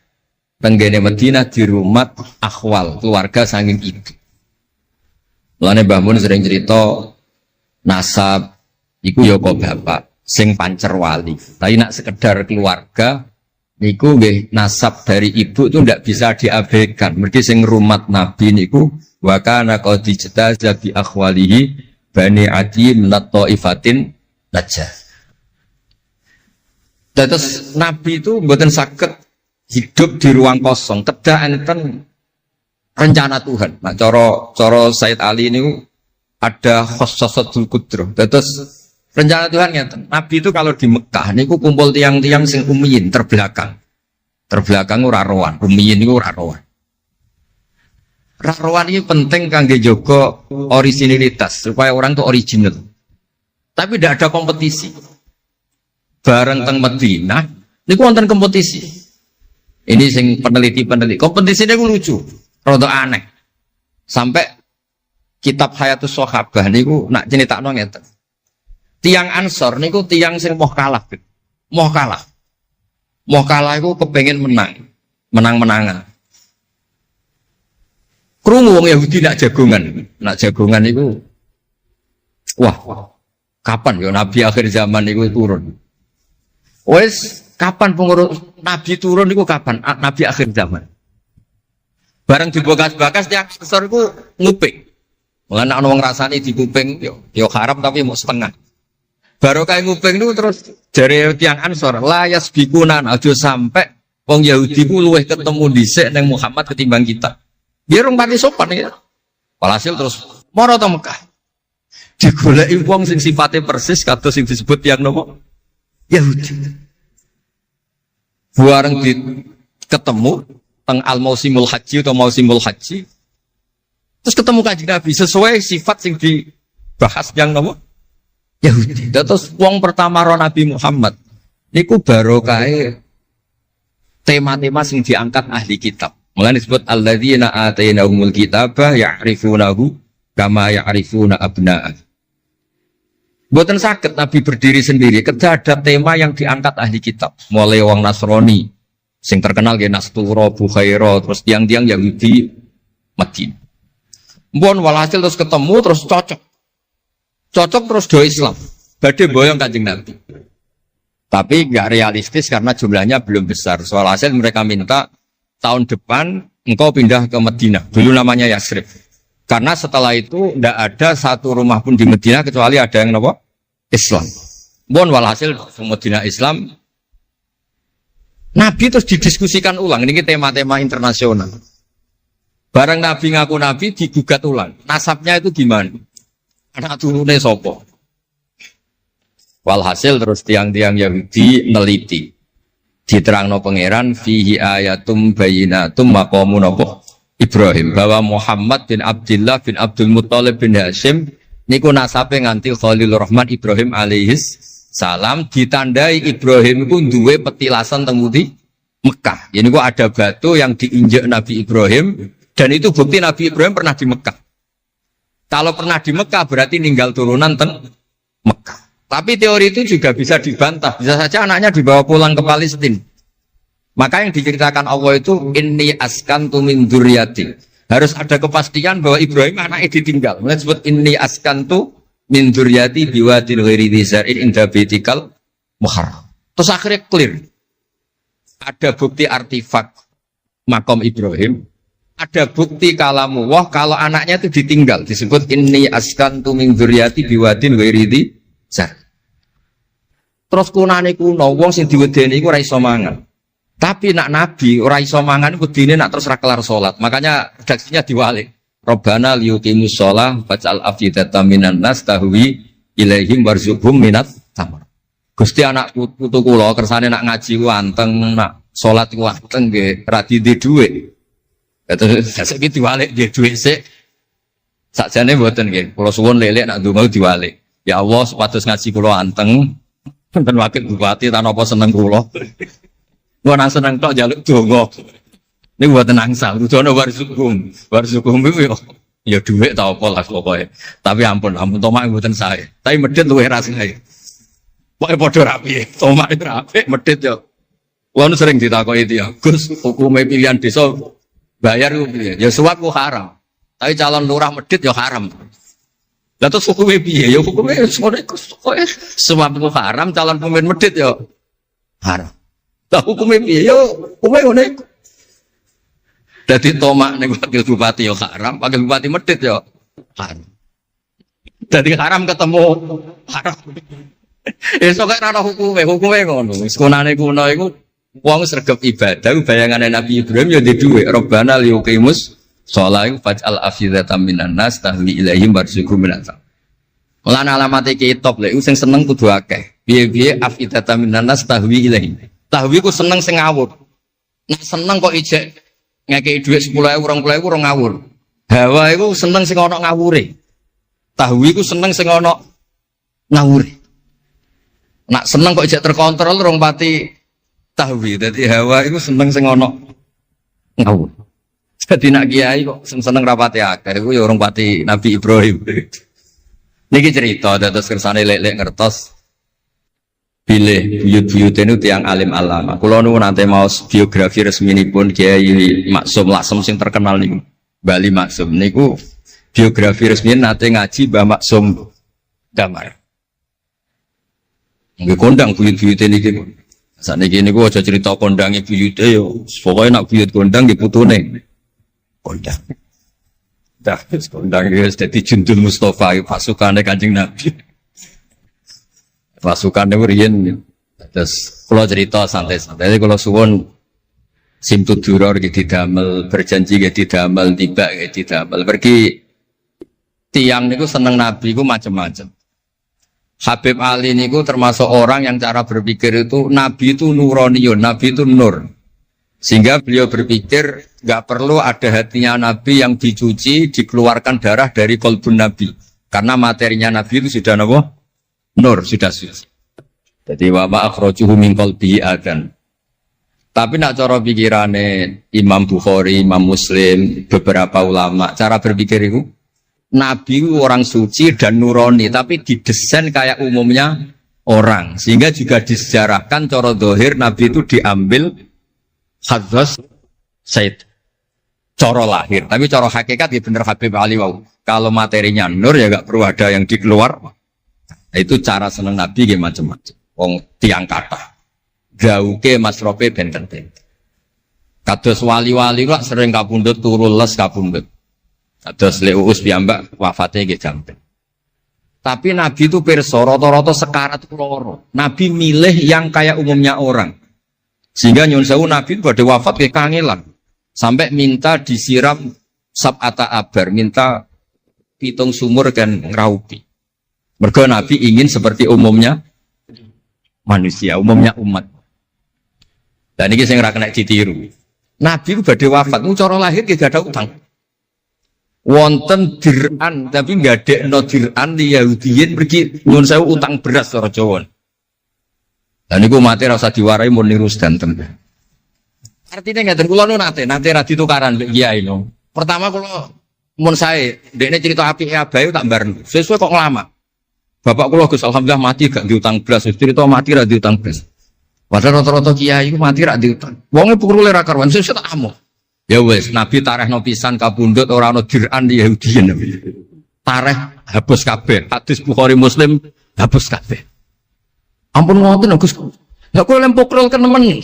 tenggene Madinah di rumah akhwal keluarga saking ibu. Mulane Mbah Mun sering cerita nasab iku ya kok bapak sing pancer wali. Tapi nak sekedar keluarga niku nggih nasab dari ibu itu ndak bisa diabaikan. Mergi sing rumat Nabi niku wa kana qad ijtaza bi akhwalihi bani Adi minat taifatin Najjar. Terus Nabi itu mboten saged hidup di ruang kosong. Kedah enten rencana Tuhan. Nah, cara Said Ali ini ada khossasatul qudrah. Terus rencana Tuhan ngeten. Nabi itu kalau di Mekah niku kumpul tiang-tiang sing ummiyin terbelakang. Terbelakang ora rowan, ummiyin niku ora rowan. Rarowan ini penting kangge jaga originalitas supaya orang itu original. Tapi tidak ada kompetisi. Bareng teng Madinah niku wonten kompetisi. Ini sing peneliti kompetisinya ku lucu, rada aneh. Sampai kitab Hayatus Sahabah niku nak ceritakno ngeten. Tiang Ansor niku tiang sing moh kalah. Moh kalah iku kepengin menang-menangan. Krungu wong Yahudi nak jagongan niku wah, kapan ya Nabi akhir zaman niku turun? Wes kapan pengurus Nabi turun niku kapan? Nabi akhir zaman. Bareng dibakas-bakas tiang Ansor iku nguping. Mulane ana wong rasane dikuping yo haram tapi mau setengah. Baru kayak nguping niku terus jare tiang Ansor layas bikunan aja sampai wong Yahudi ku luweh ketemu dhisik ning Muhammad ketimbang kita. Biar orang pati sopan ya. Walhasil terus moro to Mekah. Digoleki wong sing sifatnya persis kados sing disebut tiang nopo? Yahudi. Bareng ketemu teng al-mausimul haji atau mausimul haji. Terus ketemu Kanjeng Nabi sesuai sifat sing bahas yang nopo Yahudi. Terus wong pertama ro Nabi Muhammad niku barokahe tema-tema sing diangkat ahli kitab. Mulane disebut alladzina atainahumul kitaba ya'rifunahu kama ya'rifuna abna'ah. Mboten saged Nabi berdiri sendiri, ketika ada tema yang diangkat ahli kitab. Mulai wong Nasrani sing terkenal nggih Nastura, Bukhaira, terus tiang-tiang Yahudi Madinah. Mbon walhasil terus ketemu terus cocok terus do Islam. Badhe boyong Kanjeng Nabi. Tapi nggak realistis karena jumlahnya belum besar. Soal hasil mereka minta tahun depan engkau pindah ke Madinah. Dulu namanya Yasrib. Karena setelah itu tidak ada satu rumah pun di Madinah kecuali ada yang apa? Islam. Bon walhasil Madinah Islam. Nabi terus didiskusikan ulang. Ini tema-tema internasional. Barang Nabi ngaku Nabi digugat ulang. Nasabnya itu gimana? Anak turunnya sopo. Walhasil terus tiang-tiang Yahudi neliti. Diterangno pangeran fihi ayatum bayinatum maqamun apa? Ibrahim. Bahwa Muhammad bin Abdullah bin Abdul Muttalib bin Hashim niku nasabe nganti Khalilur Rahman Ibrahim alaihis salam, ditandai Ibrahim itu duwe petilasan temudi Mekah. Ini kok ada batu yang diinjak Nabi Ibrahim dan itu bukti Nabi Ibrahim pernah di Mekah. Kalau pernah di Mekah berarti ninggal turunan teng Mekah. Tapi teori itu juga bisa dibantah. Bisa saja anaknya dibawa pulang ke Palestina. Maka yang diceritakan Allah itu inni askantu min dzurriyyati. Harus ada kepastian bahwa Ibrahim anaknya ditinggal. Mulai disebut inni askantu min dzurriyyati biwadin ghairi dzi zar'in inda baitikal muharram. Terus akhirnya clear. Ada bukti artefak makom Ibrahim. Ada bukti kalamullah kalau anaknya itu ditinggal. Disebut inni askantu min dzurriyyati biwadin ghairi dzi zar'in. Terus kunane kuno wong sing diwedeni iku ora iso mangan. Tapi nak nabi ora iso mangan wedine nak terus ra kelar salat. Makanya redaksinya diwalik. Rabbana liyuqimus shalah faj'al afidatan minan nas tahwi ilaihim warzuqhum minat tamar. Gusti anak putu kula kersane nak ngaji ku anteng, nak salat ku anteng nggih ra di dhuwit. Terus saiki diwalik di dhuwit sik. Sakjane mboten nggih. Kula suwun lelek nak ndonga diwalik. Ya Allah supados ngaji kula anteng. Wonten wakil bupati tan apa seneng kula. Gua nang seneng tok njaluk donga. Niku mboten angsal, rudono warzuqhum. Warzuqhum iku ya dhuwit ta apa lah pokoke. Tapi ampun tomak mboten sae. Tapi medhit luwih rasane. Pokoke padha rapi. Tomak itu rapi, medhit yo. Wong sering ditakoki dia, Gus, hukume pilihan desa bayar ku piye? Ya suap ku haram. Tapi calon lurah medhit ya haram. Lah terus hukumnya piye? Ya hukumnya sore suap ku haram, calon pemimpin medhit ya haram. Lah hukumnya piye? Ya hukumnya ngono iku. Dadi tomak ning wakil bupati ya haram, wakil bupati medhit ya haram. Dadi haram ketemu haram. Esuk kok ora hukume ngono. Wis kunane kuno iku wong sregep ibadah bayangane Nabi Ibrahim ya ndek dhuwit. Rabbana liyuqimus shalah faj'al afidatan minan nas tahwi ilaihim warzuqhum minat. Lan alamate kitab lek sing seneng kudu akeh. Piye-piye afidatan minan nas tahwi ilaihim. Tahwi ku seneng sing ngawur. Nek seneng kok ijek ngekeki dhuwit 10.000 20.000 ora ngawur. Hawa iku seneng sing ana ngawure. Tahwi ku seneng sing ana ngawure. Nak seneng kok ijek terkontrol rong pati tahwi. Dadi hawa iku seneng sing ana ngawur. Dadi nak kiai kok seneng rapati akeh iku ya urung pati Nabi Ibrahim. Niki cerita dados kersane lek-lek ngertos bilih buyut-buyut itu tiang alim alama. Kula nu nate maos biografi resminipun Kiai Maksum Lasem sing terkenal niku. Bali Maksum niku biografi resmi nate ngaji Mbah Maksum Damar. Nggih kondang buyut-buyut niki. Sakniki niku aja cerita kondange buyute yo. Pokoke nak buyut kondang nggih putune. Kondang. Dah kondang iki dadi Jundul Mustafa pasukane Kanjeng Nabi. Pasukan itu riyen terus kalau cerita santai-santai kalau suwon simtu duror gitu didamel berjanji gitu didamel tiba gitu didamel pergi tiang niku seneng Nabi ku macam-macam. Habib Ali niku termasuk orang yang cara berpikir itu Nabi itu nuroniyun, Nabi itu nur. Sehingga beliau berpikir nggak perlu ada hatinya Nabi yang dicuci, dikeluarkan darah dari kolbun Nabi. Karena materinya Nabi itu sudah apa? Nur, sudah suci. Jadi wa ma akhrajuhu min qalbihi adan. Tapi nak cara pikirane Imam Bukhari, Imam Muslim, beberapa ulama, cara berpikir itu Nabi orang suci dan nurani, tapi didesain kayak umumnya orang. Sehingga juga disejarahkan cara dohir Nabi itu diambil hadzos Said. Cara lahir, tapi cara hakikat ya bener Habib Ali wau. Kalau materinya nur ya gak perlu ada yang dikeluar. Itu cara seneng Nabi ya macam-macam. Wong tiang kata, gauke masrope benten-benten. Kados wali-wali lah sering kapundhut turu les kapundhut. Kados Leuus piyambak wafatnya nggih jampen. Tapi Nabi itu pirsa rata-rata sekarat loro. Nabi milih yang kayak umumnya orang. Sehingga nyun sewu Nabi pada wafat kayak kangelan. Sampai minta disiram sab'ata abar, minta pitung sumur kan ngeraupi. Mergo Nabi ingin seperti umumnya manusia, umumnya umat. Dan ini saya nggak kena ditiru. Nabi itu pada wafat, cara lahir gak ada utang. Wonten dir'an, tapi nggak ada no dir'an di Yahudiyin pergi nyun sewu utang beras cara Jawa. Dan itu mati rasa diwarai mau niru sedanten. Artinya nggak terkulo nate radi tukaran kiai no. Pertama kalau mun saya, dekne cerita api abayu tak bareng. Sesuai kok ngelama. Bapak kulo Gus alhamdulillah mati gak diutang belas. Cerita mati ra diutang belas. Padahal rata-rata kiai itu mati ra diutang. Wonge pukul ra karuan sesuai tak amo. Ya wes, Nabi tarehno pisan kabundut ora ana dir'an di Yahudiyin. Tareh hapus kabeh. Hadis Bukhari Muslim hapus kabeh. Ampun ngoten Gus. Lah kowe lempok rol kenemen.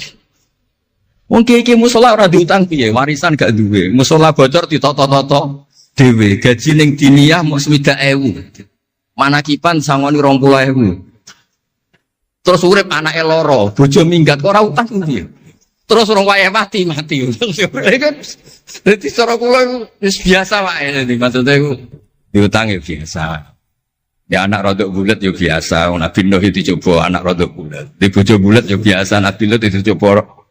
Wong kiai musola ora diutang piye, warisan gak duwe. Musola bocor ditoto-toto dhewe, gaji ning diniyah mok 60.000. Manakipan sangoni 20.000. Terus urip anake loro, bojo minggat kok ora utang piye. Terus orang wae mati. Dadi cara kula wis biasa wae maksudnya diutang ya biasa. Ya anak rodok bulat ya biasa, Nabi Nuh itu coba anak rodok bulat. Di bojo bulat ya biasa, Nabi Nuh itu coba.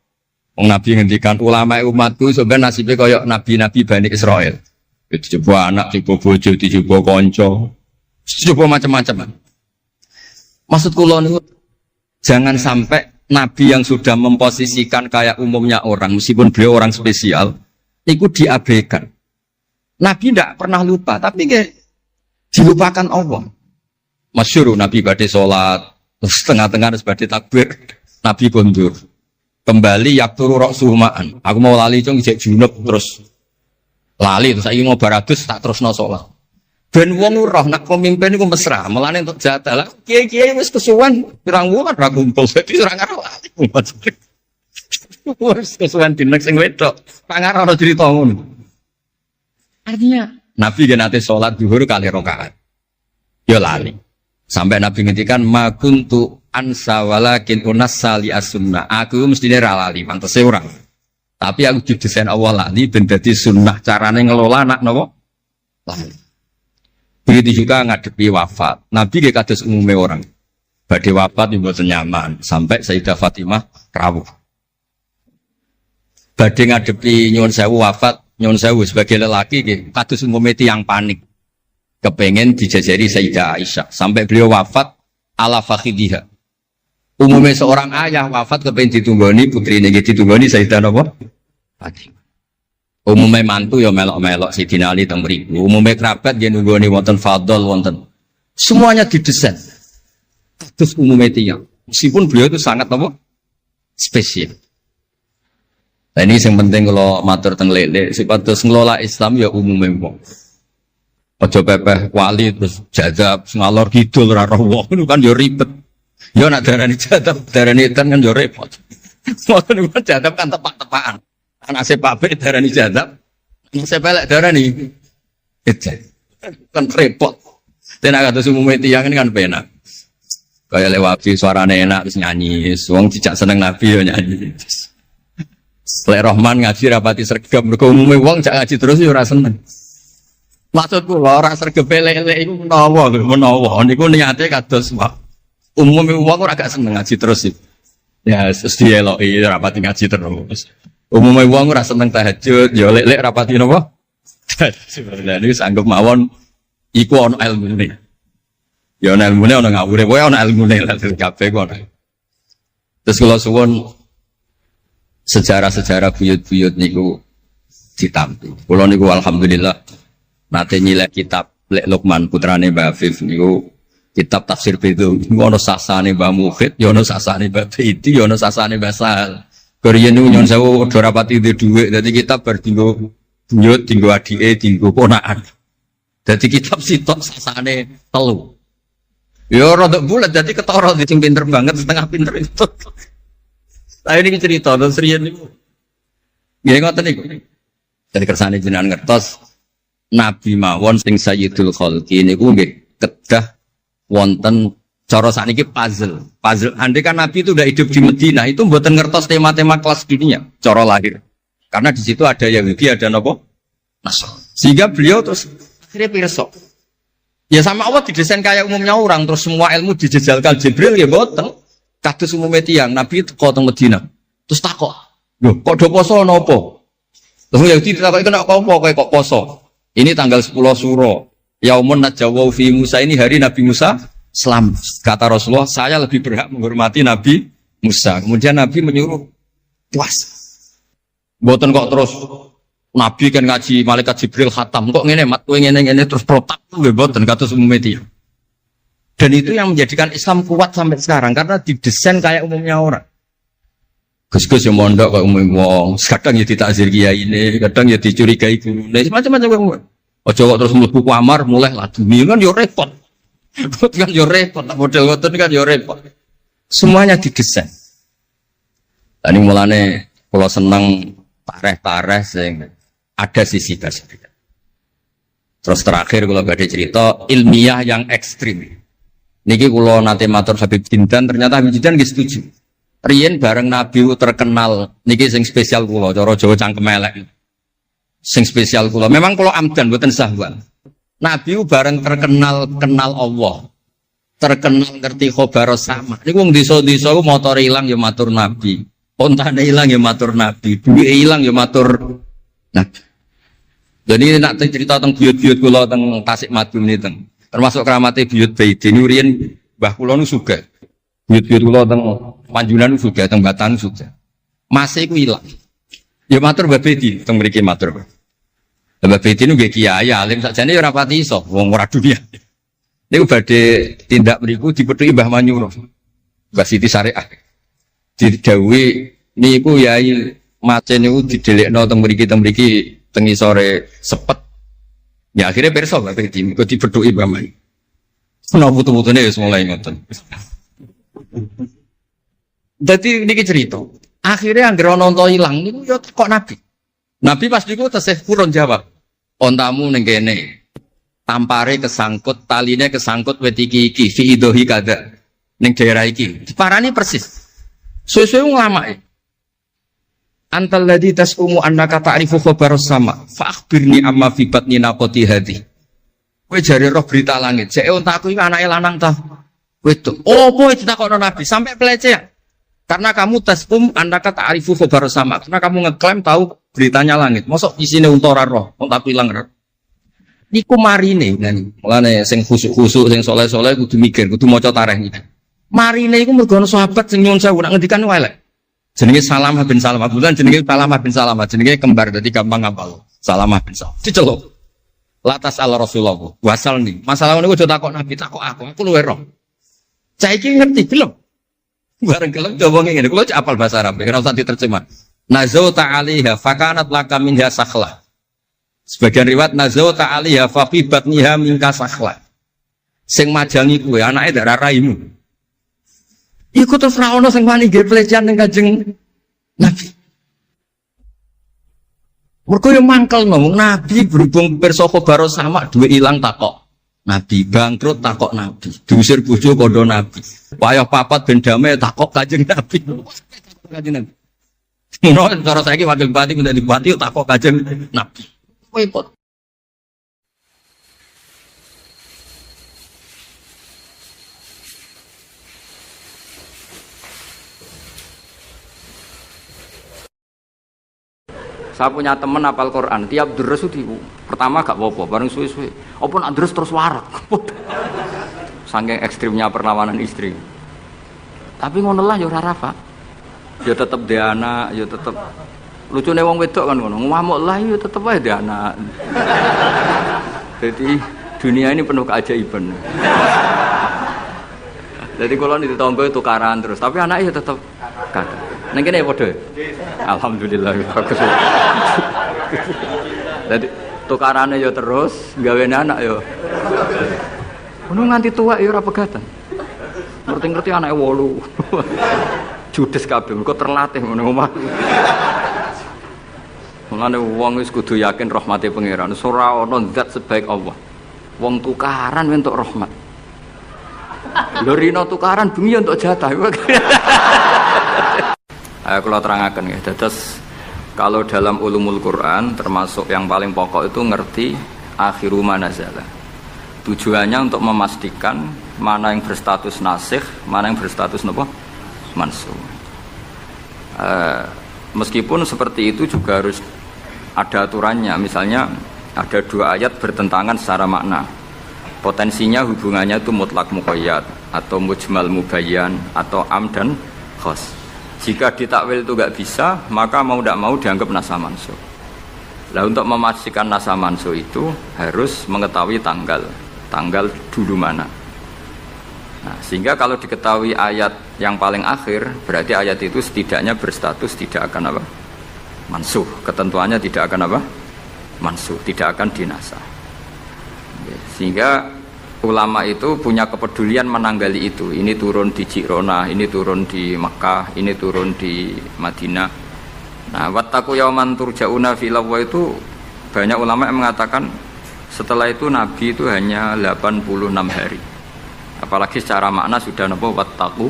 Wong Nabi ngendikan ulama umatku sebenarnya nasibnya kayak nabi-nabi Bani Israel. Itu coba anak, coba bojo, coba konco, coba macam-macam. Maksud kula niku jangan sampai nabi yang sudah memposisikan kayak umumnya orang, meskipun beliau orang spesial, itu diabaikan. Nabi tidak pernah lupa, tapi dilupakan Allah. Masyhur Nabi badhe salat, terus tengah-tengah harus badhe takbir, Nabi kondur. Kembali yakturu roksuhumaan. Aku mau lali cung ijek junub terus lali terus saya mau baratus tak terus no sholat. Ben wong roh nak pemimpin itu mesra. Melane untuk jatah lah. Kiai wis kesuwan pirang wulan ra kumpul. Dadi ora ngarep lali. Wis kesuwan dinek sing wedok. Pangar ora cerita ngono. Artinya Nabi gen ate sholat zuhur kali rakaat. Ya lali. Sampai Nabi ngendikan ma kuntu ansa walakin unassa li as-sunnah. Aku mestine ra lali, pantese ora. Tapi aku didesain Allah lali ben dadi sunnah carane ngelola anak napa? Lali. Begitu juga ngadepi wafat. Nabi nggih kados umume orang. Badhe wafat yo mboten nyaman sampai Sayyidah Fatimah rawuh. Badhe ngadepi nyuwun sewu wafat, nyuwun sewu sebagai lelaki nggih kados umume tiyang panik. Kepengen dijajari Sayyidah Aisyah sampai beliau wafat ala fakhidiha. Umumnya seorang ayah wafat kepengen ditunggoni putrinya ditunggoni Sayyidah napa? Fatimah. Umumnya mantu ya melok-melok Sayyidina Ali teng mriku. Umumnya kerabat nggih nunggoni wonten fadl wonten. Semuanya didesain. Terus umumnya tiyang. Meskipun beliau itu sangat apa? Spesial. Nah ini yang penting kalau matur teng lele sipatus ngelola Islam ya umumnya wong. Aja pepeh wali terus jadab ngalor kidul ora roh wong kan yo ribet. Yo nak darani jadab, darani edan kan yo repot. Ngoten niku jadab kan tepak-tepakan. Anak sepape darani jadab, anak sepelek darani edan. Kan repot. Tenan kados umume tiyang kan penak. Kaya lewati suarane enak terus nyanyi, wong dijak seneng Nabi yo nyanyi. Lek Rahman ngaji rapati sregep mergo umume wong jak ngaji terus yo ora seneng. Maksudku ora sregep lele iku menawa niku niate kados umume wong ora gak seneng ngaji terus iki. Ya wis dieloki rapati ngaji terus. Umume wong ora seneng tahajud, ya lek rapati napa? Sebenarnya niku sanggup mawon Iku ono ilmune. Ya ono ilmune ono ngawure, wae ono ilmune lah kabeh ku ono. Terus kula suwun sejarah-sejarah buyut-buyut niku ditampi. Kula niku alhamdulillah nate nyilek kitab Lek Lukman putrane Mbah Afif niku kitab tafsir itu ono sasane Mbah Mukhid, ya ono sasane Mbah Baiti, ya ono sasane Mbah Sahal. Koriyen niku nyon sewu ora rapati dhuwit, dadi kitab bar dinggo buyut, dinggo adike, dinggo ponakan. Dadi kitab sitok sasane telu. Ya rada bulat dadi ketara sing pinter banget setengah pinter itu. Lah ini cerita terus riyen niku. Nggih ngoten niku. Dadi kersane jenengan ngertos Nabi mawon sing Sayyidul Khalqi niku nggih kedah wonten cara sakniki puzzle. Puzzle andai kan Nabi itu udah hidup di Madinah itu mboten ngertos tema-tema kelas gininya cara lahir. Karena di situ ada Yahudi, ada napa? Nasrani. Sehingga beliau terus akhirnya pirsa. Ya sama Allah didesain kayak umumnya orang terus semua ilmu dijejalkan Jibril ya mboten. Kados umumnya tiyang Nabi itu kok teng Madinah. Terus takok, "Lho, kok do poso napa?" Terus Yahudi ditakoki kena apa kok poso? Ini tanggal 10 Suro. Yaumun najawau fi Musa, ini hari Nabi Musa selamat. Kata Rasulullah, saya lebih berhak menghormati Nabi Musa. Kemudian Nabi menyuruh puasa. Mboten kok terus Nabi kan ngaji malaikat Jibril khatam kok ngene mat kowe ngene terus protap nggih mboten kados umume tiyang. Dan itu yang menjadikan Islam kuat sampai sekarang karena didesain kayak umumnya orang. Gus-gus yang mondok kok umum wong, kadang ya ditakzir kiai ini, kadang ya dicurigai gurune, macam-macam wong. Aja kok terus mlebu kamar mulai laduni kan yo repot. Kan yo repot, model ngoten kan yo repot. Semuanya didesain. Tadi mulane kula seneng pareh-pareh sing ada sisi tersebut. Terus terakhir kalau badhe cerita ilmiah yang ekstrim. Niki kula nate matur Habib Jindan, ternyata Habib Jindan nggih setuju. Riyen bareng Nabi terkenal niki sing spesial kula cara Jawa cangkem elek. Sing spesial kula. Memang kula amdan mboten sahwan. Nabi bareng terkenal kenal Allah. Terkenal ngerti khobar sama. Niku wong desa-desa ku motor ilang ya matur Nabi. Ontane ilang ya matur Nabi. Duwe ilang ya matur Nabi. Jadi nak cerita tentang buyut-buyut kula teng Tasikmalaya niki termasuk keramate buyut Baiti niku riyen mbah kula nu sugih. Buyut-buyut kula teng Panjunan sugih, teng Batan sugih. Masih iku ilang. Ya matur Mbah Baiti teng mriki matur. Mbah Baiti niku nggih kiai alim sakjane ora pati iso wong ora dunia. Niku badhe tindak mriku dipethuki Mbah Manyuro. Mbah Siti Syariah. Didhawuhi niku yai macen niku didelekno teng mriki teng isore sepet. Ya akhirnya pirsa Mbah Baiti niku dipethuki Mbah Manyuro. Ana putu-putune wis mulai ngoten. Dadi niki cerita. Akhirnya anggere ana unta ilang niku ya kok Nabi. Nabi pas niku tesih purun jawab. Ontamu ning kene. Tampare kesangkut, taline kesangkut wit iki fi idohi kada ning daerah iki. Diparani persis. Suwe-suwe nglamake. Antal ladzi tasumu annaka ta'rifu khabar sama. Fa akhbirni amma fi batni naqati hadhi. Kowe jare roh berita langit. Jek ontaku iki anake lanang ta. Wedok. Opo ditakokno Nabi sampai pelecehan. Karena kamu tasum annaka ta'rifu khabar sama. Karena kamu ngeklaim tahu beritanya langit. Mosok isine unta ora roh, ontaku ilang roh. Niku marine ngene. Mulane sing khusuk-khusuk sing saleh-saleh kudu mikir, kudu maca tarikh iki. Marine iku mergo ana sahabat sing nyuwun sewu nak ngendikan elek. Jenenge Salamah bin Salamah. Bulan jenenge Salamah bin Salamah. Jenenge kembar dadi gampang ngapal. Salamah bin Salamah. Diceluk. Latas ala Rasulullah. Wasal nih. Masalah niku aja takok Nabi, takok aku. Aku luwe roh. Saiki ngerti gelem. Bareng gelem coba ngene. Kulo apal bahasa Arab, ora usah diterjemah. Nazauta 'alaiha fakanat laka minha sakhla. Sebagian riwayat nazauta 'alaiha faqibatniha minka sakhla. Sing majangi kuwe anake darah raimu. Iku terus ra ono sing wani nggih pelecehan ning Kanjeng Nabi. Mergo yo mangkel ngomong Nabi berhubung pirsa khabar sama duwe ilang takok. Nabi bangkrut takok Nabi, diusir bojo kondo Nabi. Wayah papat ben damai takok Kanjeng Nabi. Kanjeng Nabi. Ngono cara saiki wakil bupati menjadi bupati takok Kanjeng Nabi. Repot. Saya punya teman hafal Quran, tiap deres itu Pertama gak apa-apa, bareng suwe-suwe. Apa nak terus warak. Saking ekstrimnya perlawanan istri. Tapi ngono lah ya ora rafa. Ya tetep dia anak, ya tetep lucune wong wedok kan ngono. Ngamuk lah ya tetep ae dia anak. Jadi dunia ini penuh keajaiban. Jadi kalau di tonggo tukaran terus, tapi anaknya tetap kata. Neng kene padha. Alhamdulillah bagus. Jadi tukarannya ya terus, gawe anak ya. Ngono nganti tua ya ora pegatan. Ngerti-ngerti anake 8. Judes kabeh, mergo terlatih ngono omah. Mulane wong wis kudu yakin rahmate pangeran. Ora ana zat sebaik Allah. Wong tukaran entuk rahmat. Lho rino tukaran bengi untuk jatah. Ayo kalau terangkan ya. Dados kalau dalam ulumul Quran termasuk yang paling pokok itu ngerti akhiru manazala. Tujuannya untuk memastikan mana yang berstatus nasikh, mana yang berstatus napa? Mansukh. Meskipun seperti itu juga harus ada aturannya. Misalnya ada 2 ayat bertentangan secara makna. Potensinya hubungannya itu mutlak muqayyad atau mujmal mubayyan atau am dan khas. Jika ditakwil itu nggak bisa, maka mau tidak mau dianggap nasa mansukh. Nah, untuk memastikan nasa mansukh itu harus mengetahui tanggal dulu mana. Nah, sehingga kalau diketahui ayat yang paling akhir, berarti ayat itu setidaknya berstatus tidak akan apa? Mansukh. Ketentuannya tidak akan apa? Mansukh, tidak akan dinasah. Sehingga ulama itu punya kepedulian menanggali itu. Ini turun di Jirona, ini turun di Makkah, ini turun di Madinah. Nah, wattaqu yauman turja'una fi illallah itu banyak ulama yang mengatakan setelah itu Nabi itu hanya 86 hari. Apalagi secara makna sudah napa wattaqu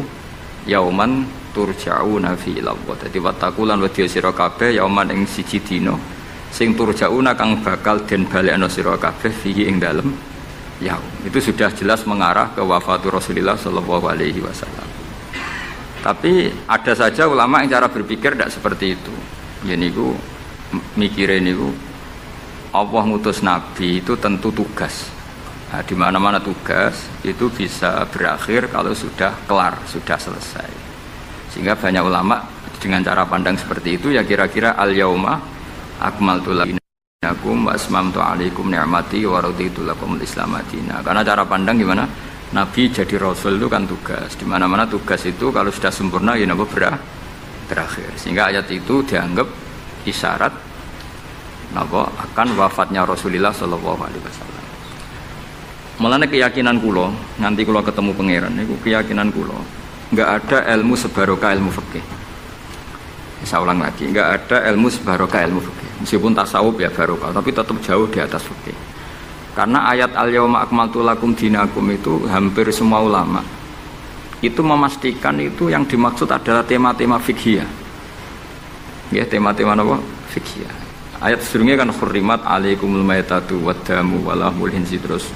yauman turja'una fi illallah. Jadi wattaqu lan wedya sira kabeh yauman ing siji dina sing turja'una kang bakal den balekno sira kabeh fihi ing dalem yaum. Itu sudah jelas mengarah ke wafatul Rasulullah sallallahu alaihi wasallam. Tapi ada saja ulama yang cara berpikir tidak seperti itu. Ya niku mikire niku Allah ngutus nabi itu tentu tugas. Nah, di mana-mana tugas itu bisa berakhir kalau sudah kelar, sudah selesai. Sehingga banyak ulama dengan cara pandang seperti itu ya kira-kira al-yauma akmaltu lakum wa asmamtu alaikum ni'mati wa raditu lakumul Islam madina. Karena cara pandang gimana? Nabi jadi rasul itu kan tugas. Di mana-mana tugas itu kalau sudah sempurna ya napa berakhir. Sehingga ayat itu dianggap isyarat napa akan wafatnya Rasulullah sallallahu alaihi wasallam. Mulane keyakinan kula, nanti kula ketemu pangeran niku keyakinan kula, enggak ada ilmu sebarokah ilmu fikih. Saya ulang lagi, enggak ada ilmu sebarokah ilmu fikih. Meskipun tasawuf ya barokah, tapi tetap jauh di atas fikih. Karena ayat al-yauma akmaltu lakum dinakum itu hampir semua ulama itu memastikan itu yang dimaksud adalah tema-tema fikih. Ya, tema-tema apa? Fikih. Ayat sebelumnya kan hurrimat alaikumul maitatu waddamu walahmul hinsi terus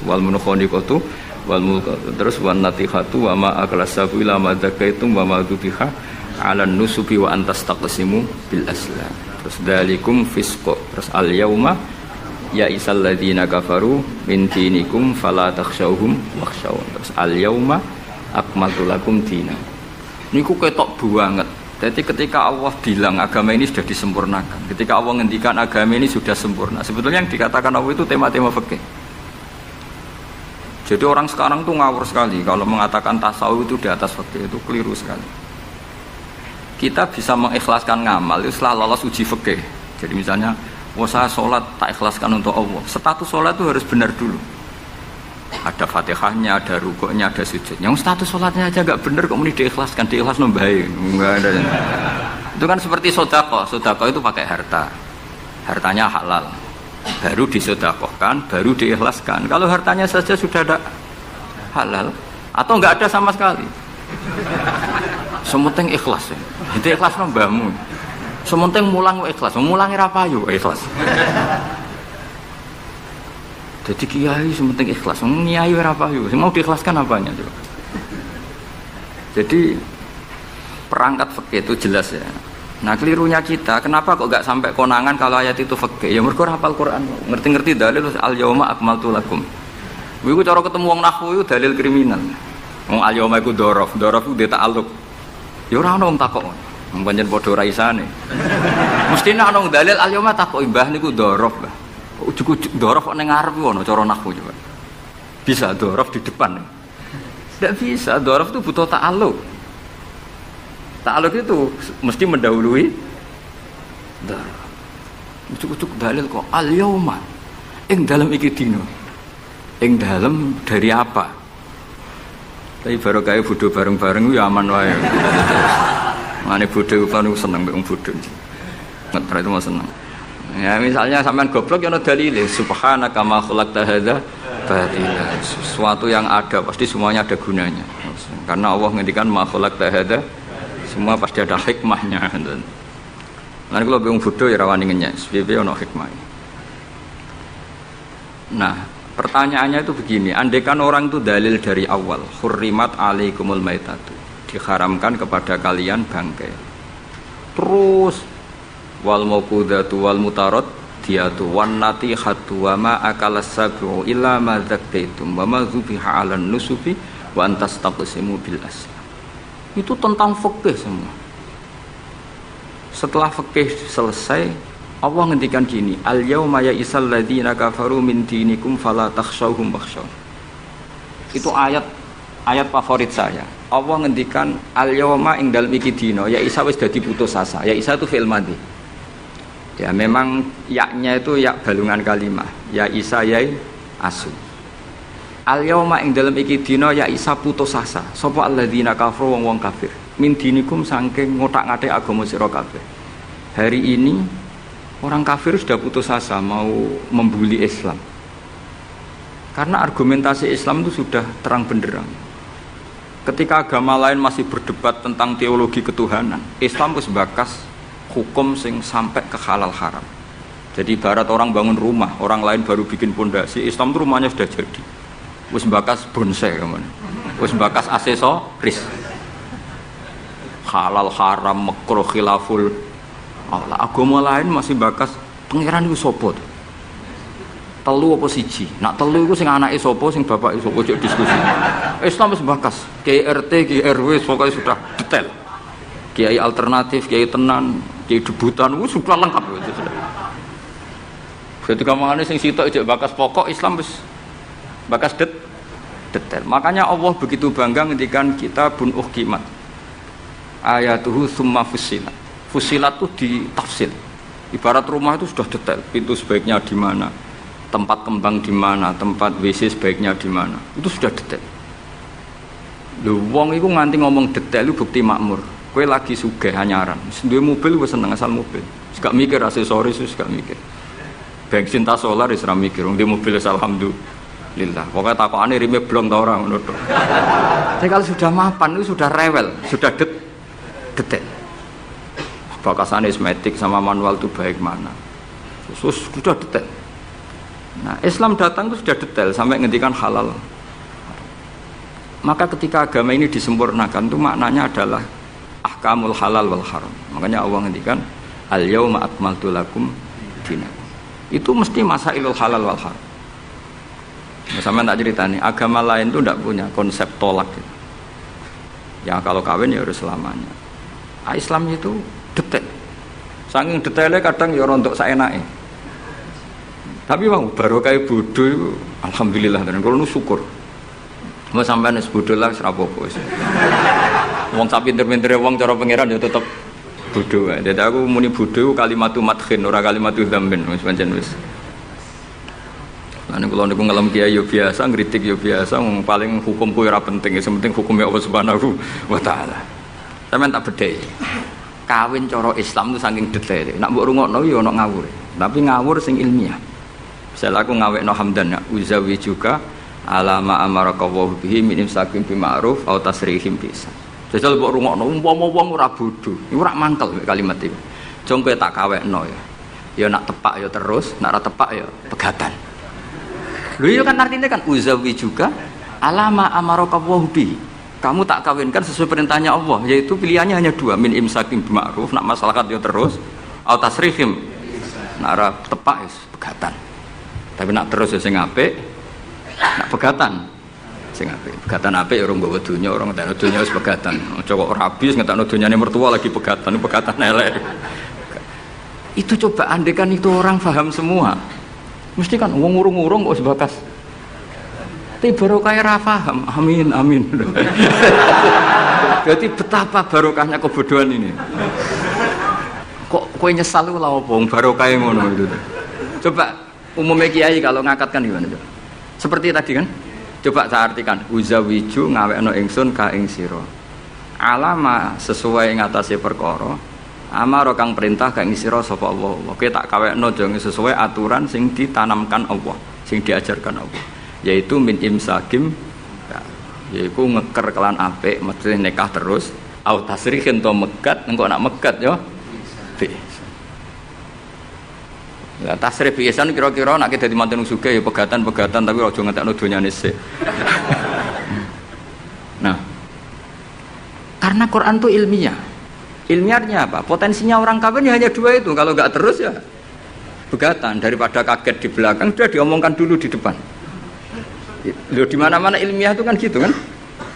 wal munkhaniqatu wal mulqatu terus wan natihatu wa ma aklasabu ila ma zakaitum wa ma dubiha 'alan nusubi wa antas taqsimu bil aslam. Terus dalikum fisq. Terus al yauma ya isal ladzina kafaru min dinikum fala takhshawhum wakhshawun. Terus al yauma akmaltu lakum dinakum. Niku ketok banget. Jadi ketika Allah bilang agama ini sudah disempurnakan, ketika Allah ngendikan agama ini sudah sempurna, sebetulnya yang dikatakan Allah itu tema-tema fikih. Jadi orang sekarang tuh ngawur sekali kalau mengatakan tasawuf itu di atas fikih, itu keliru sekali. Kita bisa mengikhlaskan ngamal itu setelah lolos uji fikih. Jadi misalnya, saya sholat tak ikhlaskan untuk Allah. Status sholat itu harus benar dulu. Ada fatihahnya, ada rukuknya, ada sujudnya. Yang status sholatnya aja gak bener kok mesti diikhlaskan, diikhlaskan baik. Enggak ada. Itu kan seperti sedekah. Sedekah itu pakai harta. Hartanya halal. Baru disedekahkan, baru diikhlaskan. Kalau hartanya saja sudah ada halal atau enggak ada sama sekali. Sementing ikhlas. Itu ikhlas mbahmu. Sementing mulang ikhlas. Mulangi ra payu ikhlas. Jadi kiai sementing ikhlas, kiai ora payu, mau diikhlaskan apanya coba. Jadi perangkat fikih itu jelas ya. Nah kelirunya kita, kenapa kok gak sampai konangan kalau ayat itu fikih? Ya mergo hafal Quran, ngerti-ngerti dalil al yauma akmaltu lakum. Iku cara ketemu wong nahwu iku dalil kriminal. Wong al yauma iku dzaraf iku ta'alluq. Ya ora ono wong takok. Wong pancen padha ora isane. Mestine ana wong dalil al yauma takok mbah niku dzaraf, Mbah. Ujug-ujug dzaraf kok ning ngarep ono cara nahwu coba. Bisa dzaraf di depan. Tidak bisa, dzaraf itu butuh ta'alluq. Ta'aluk itu mesti mendahului dzaraf. Ucuk-ucuk dalil kok al-yauma ing dalem iki dina. Ing dalem dari apa? Tapi baru kaya bodho bareng-bareng ya aman wae. Mane bodho kan seneng mbek wong bodho. Ngetra itu mau seneng. Ya misalnya sampean goblok ya ana dalile subhanaka ma khalaqta hadza batila. Sesuatu yang ada pasti semuanya ada gunanya. Karena Allah ngendikan ma khalaqta hadza semua pasti ada hikmahnya. Nanti kalau bingung bodoh ya rawani ngenyek, SPP ono hikmah. Nah, pertanyaannya itu begini, andaikan orang itu dalil dari awal, hurrimat alaikumul maitatu, diharamkan kepada kalian bangkai. Terus wal mauqudatu wal mutarad diatu wan natihatu wa ma akalas sabu illa ma zakkaitum wa ma zubiha 'alan nusubi wa antas taqsimu bil asl. Itu tentang fikih semua. Setelah fikih selesai, Allah ngendikan gini, al yauma ya'isal ladzina kafaru min dinikum fala takhshawhum wakhshaw. Itu ayat favorit saya. Allah ngendikan al yauma ing dalem iki dina, ya isa wis dadi putus asa. Ya isa itu fi'il madhi. Ya memang yaknya itu yak balungan kalimah. Ya isa yai asu. Al yauma ing dalem iki dina ya isa putus asa. Sapa alladzina kafaru wong kafir. Min dinikum saking ngotak-ngatik agama sira kabeh. Hari ini orang kafir sudah putus asa mau membuli Islam. Karena argumentasi Islam itu sudah terang benderang. Ketika agama lain masih berdebat tentang teologi ketuhanan, Islam wis bakas hukum sing sampai ke halal haram. Jadi ibarat orang bangun rumah, orang lain baru bikin pondasi, Islam itu rumahnya sudah jadi. Wis bakas bonsai kemana? Wis bakas aksesoris. Halal haram makruh khilaful. Allah agama lain masih bakas pangeran iku sapa? Telu apa siji? Nak telu iku sing anake sapa, sing bapake sapa, ojo diskusi. Islam wis bakas. Kiai RT, Kiai RW pokoknya sudah detail. Kiai alternatif, Kiai tenan, Kiai debutan wis sudah lengkap itu sudah. Ketika mangane sing sitok ijek bakas pokok Islam wis bakas detail. Makanya Allah begitu bangga ngendikan kitabun uhkimat ayatuhu summa fussilat. Fussilat itu ditafsir. Ibarat rumah itu sudah detail, pintu sebaiknya di mana, tempat kembang di mana, tempat WC sebaiknya di mana. Itu sudah detail. Lho wong iku nganti ngomong detail itu bukti makmur. Kowe lagi sugih anyaran, duwe mobil wis seneng asal mobil. Wis gak mikir aksesoris, wis gak mikir. Bensin tas solar wis ra mikir, wong di mobil wis alhamdulillah. Pokoknya takokane rime blong ta ora ngono tok. Tapi kalau sudah mapan itu sudah rewel, sudah detail. Bakasan esmetik sama manual itu baik mana. Sudah detail. Nah, Islam datang itu sudah detail sampai ngendikan halal. Maka ketika agama ini disempurnakan itu maknanya adalah ahkamul halal wal haram. Makanya Allah ngendikan al yauma akmaltu lakum dinakum. Itu mesti masailul halal wal haram. Sama tak cerita nih, agama lain itu tidak punya konsep tolak gitu. Ya kalau kawin ya harus selamanya. Islam itu detail. Saking detailnya kadang ya rontok saenake. Tapi bang baru kayak bodoh itu, alhamdulillah dan kalau nu syukur. Mau sampai nes bodoh lah serapopo. Wong sapi pinter-pinter wong cara pangeran ya tetap bodoh. Jadi aku muni bodoh kalimatu madkhin ora kalimatu dzambin wis pancen wis. Ane kalau niku ngelam kiai yo biasa, ngritik yo biasa, paling hukumku ora penting, yang penting hukumnya Allah Subhanahu wa taala. Sampeyan tak bedhei. Kawin cara Islam itu saking detail. Nak mbok rungokno yo ana ngawur. Tapi ngawur sing ilmiah. Misal aku ngawekno hamdan ya, uzawi juga alama amaraka wa bihi min imsakin bi ma'ruf au tasrihim bi ihsan. Jajal mbok rungokno umpama wong ora bodho, iku ora mangkel kalimat iki. Jong kowe tak kawekno ya. Ya nak tepak ya terus, nak ora tepak ya pegatan. Lho iya kan artinya kan uzawi juga alama amaraka wa bihi. kamu tak kawinkan sesuai perintahnya Allah, yaitu pilihannya hanya dua, min imsakim bima'ruf, nak masyarakat yo terus, au tasrihim, nak ora tepak wis pegatan. Tapi nak terus ya sing apik, nak pegatan sing apik. Pegatan apik ya ora nggawa donya, ora ngetekno donya wis pegatan. Aja kok rabi wis ngetekno donyane mertua lagi pegatan elek. Itu coba andekan itu orang paham semua. Mesti kan wong urung-urung kok sebatas. Tapi barokah ra paham. Amin amin. Berarti betapa barokahnya kebodohan ini. Kok kowe nyesal lho apa wong barokah ngono itu. Coba umumnya kiai kalau ngakatkan gimana coba? Seperti tadi kan? Coba saya artikan, uzawiju ngawekno ingsun ka ing sira. Alama sesuai ngatasi perkara. Amar kang perintah ka ing sira sapa Allah. Oke tak kawekno jange sesuai aturan sing ditanamkan Allah, sing diajarkan Allah. Yaitu min imsakim, yaitu ngeker kelan apik, mesti nikah terus. Au tasrihin to megat, engko nak megat yo. Ya tasrih biasan kira-kira nek dadi manten sugih ya pegatan-pegatan tapi aja ngetekno donyane sik. Nah. Karena Quran itu ilmiah. Ilmiahnya apa? Potensinya orang kawin ya hanya dua itu. Kalau enggak terus ya pegatan, daripada kaget di belakang sudah diomongkan dulu di depan. Loh di mana-mana ilmiah itu kan gitu kan?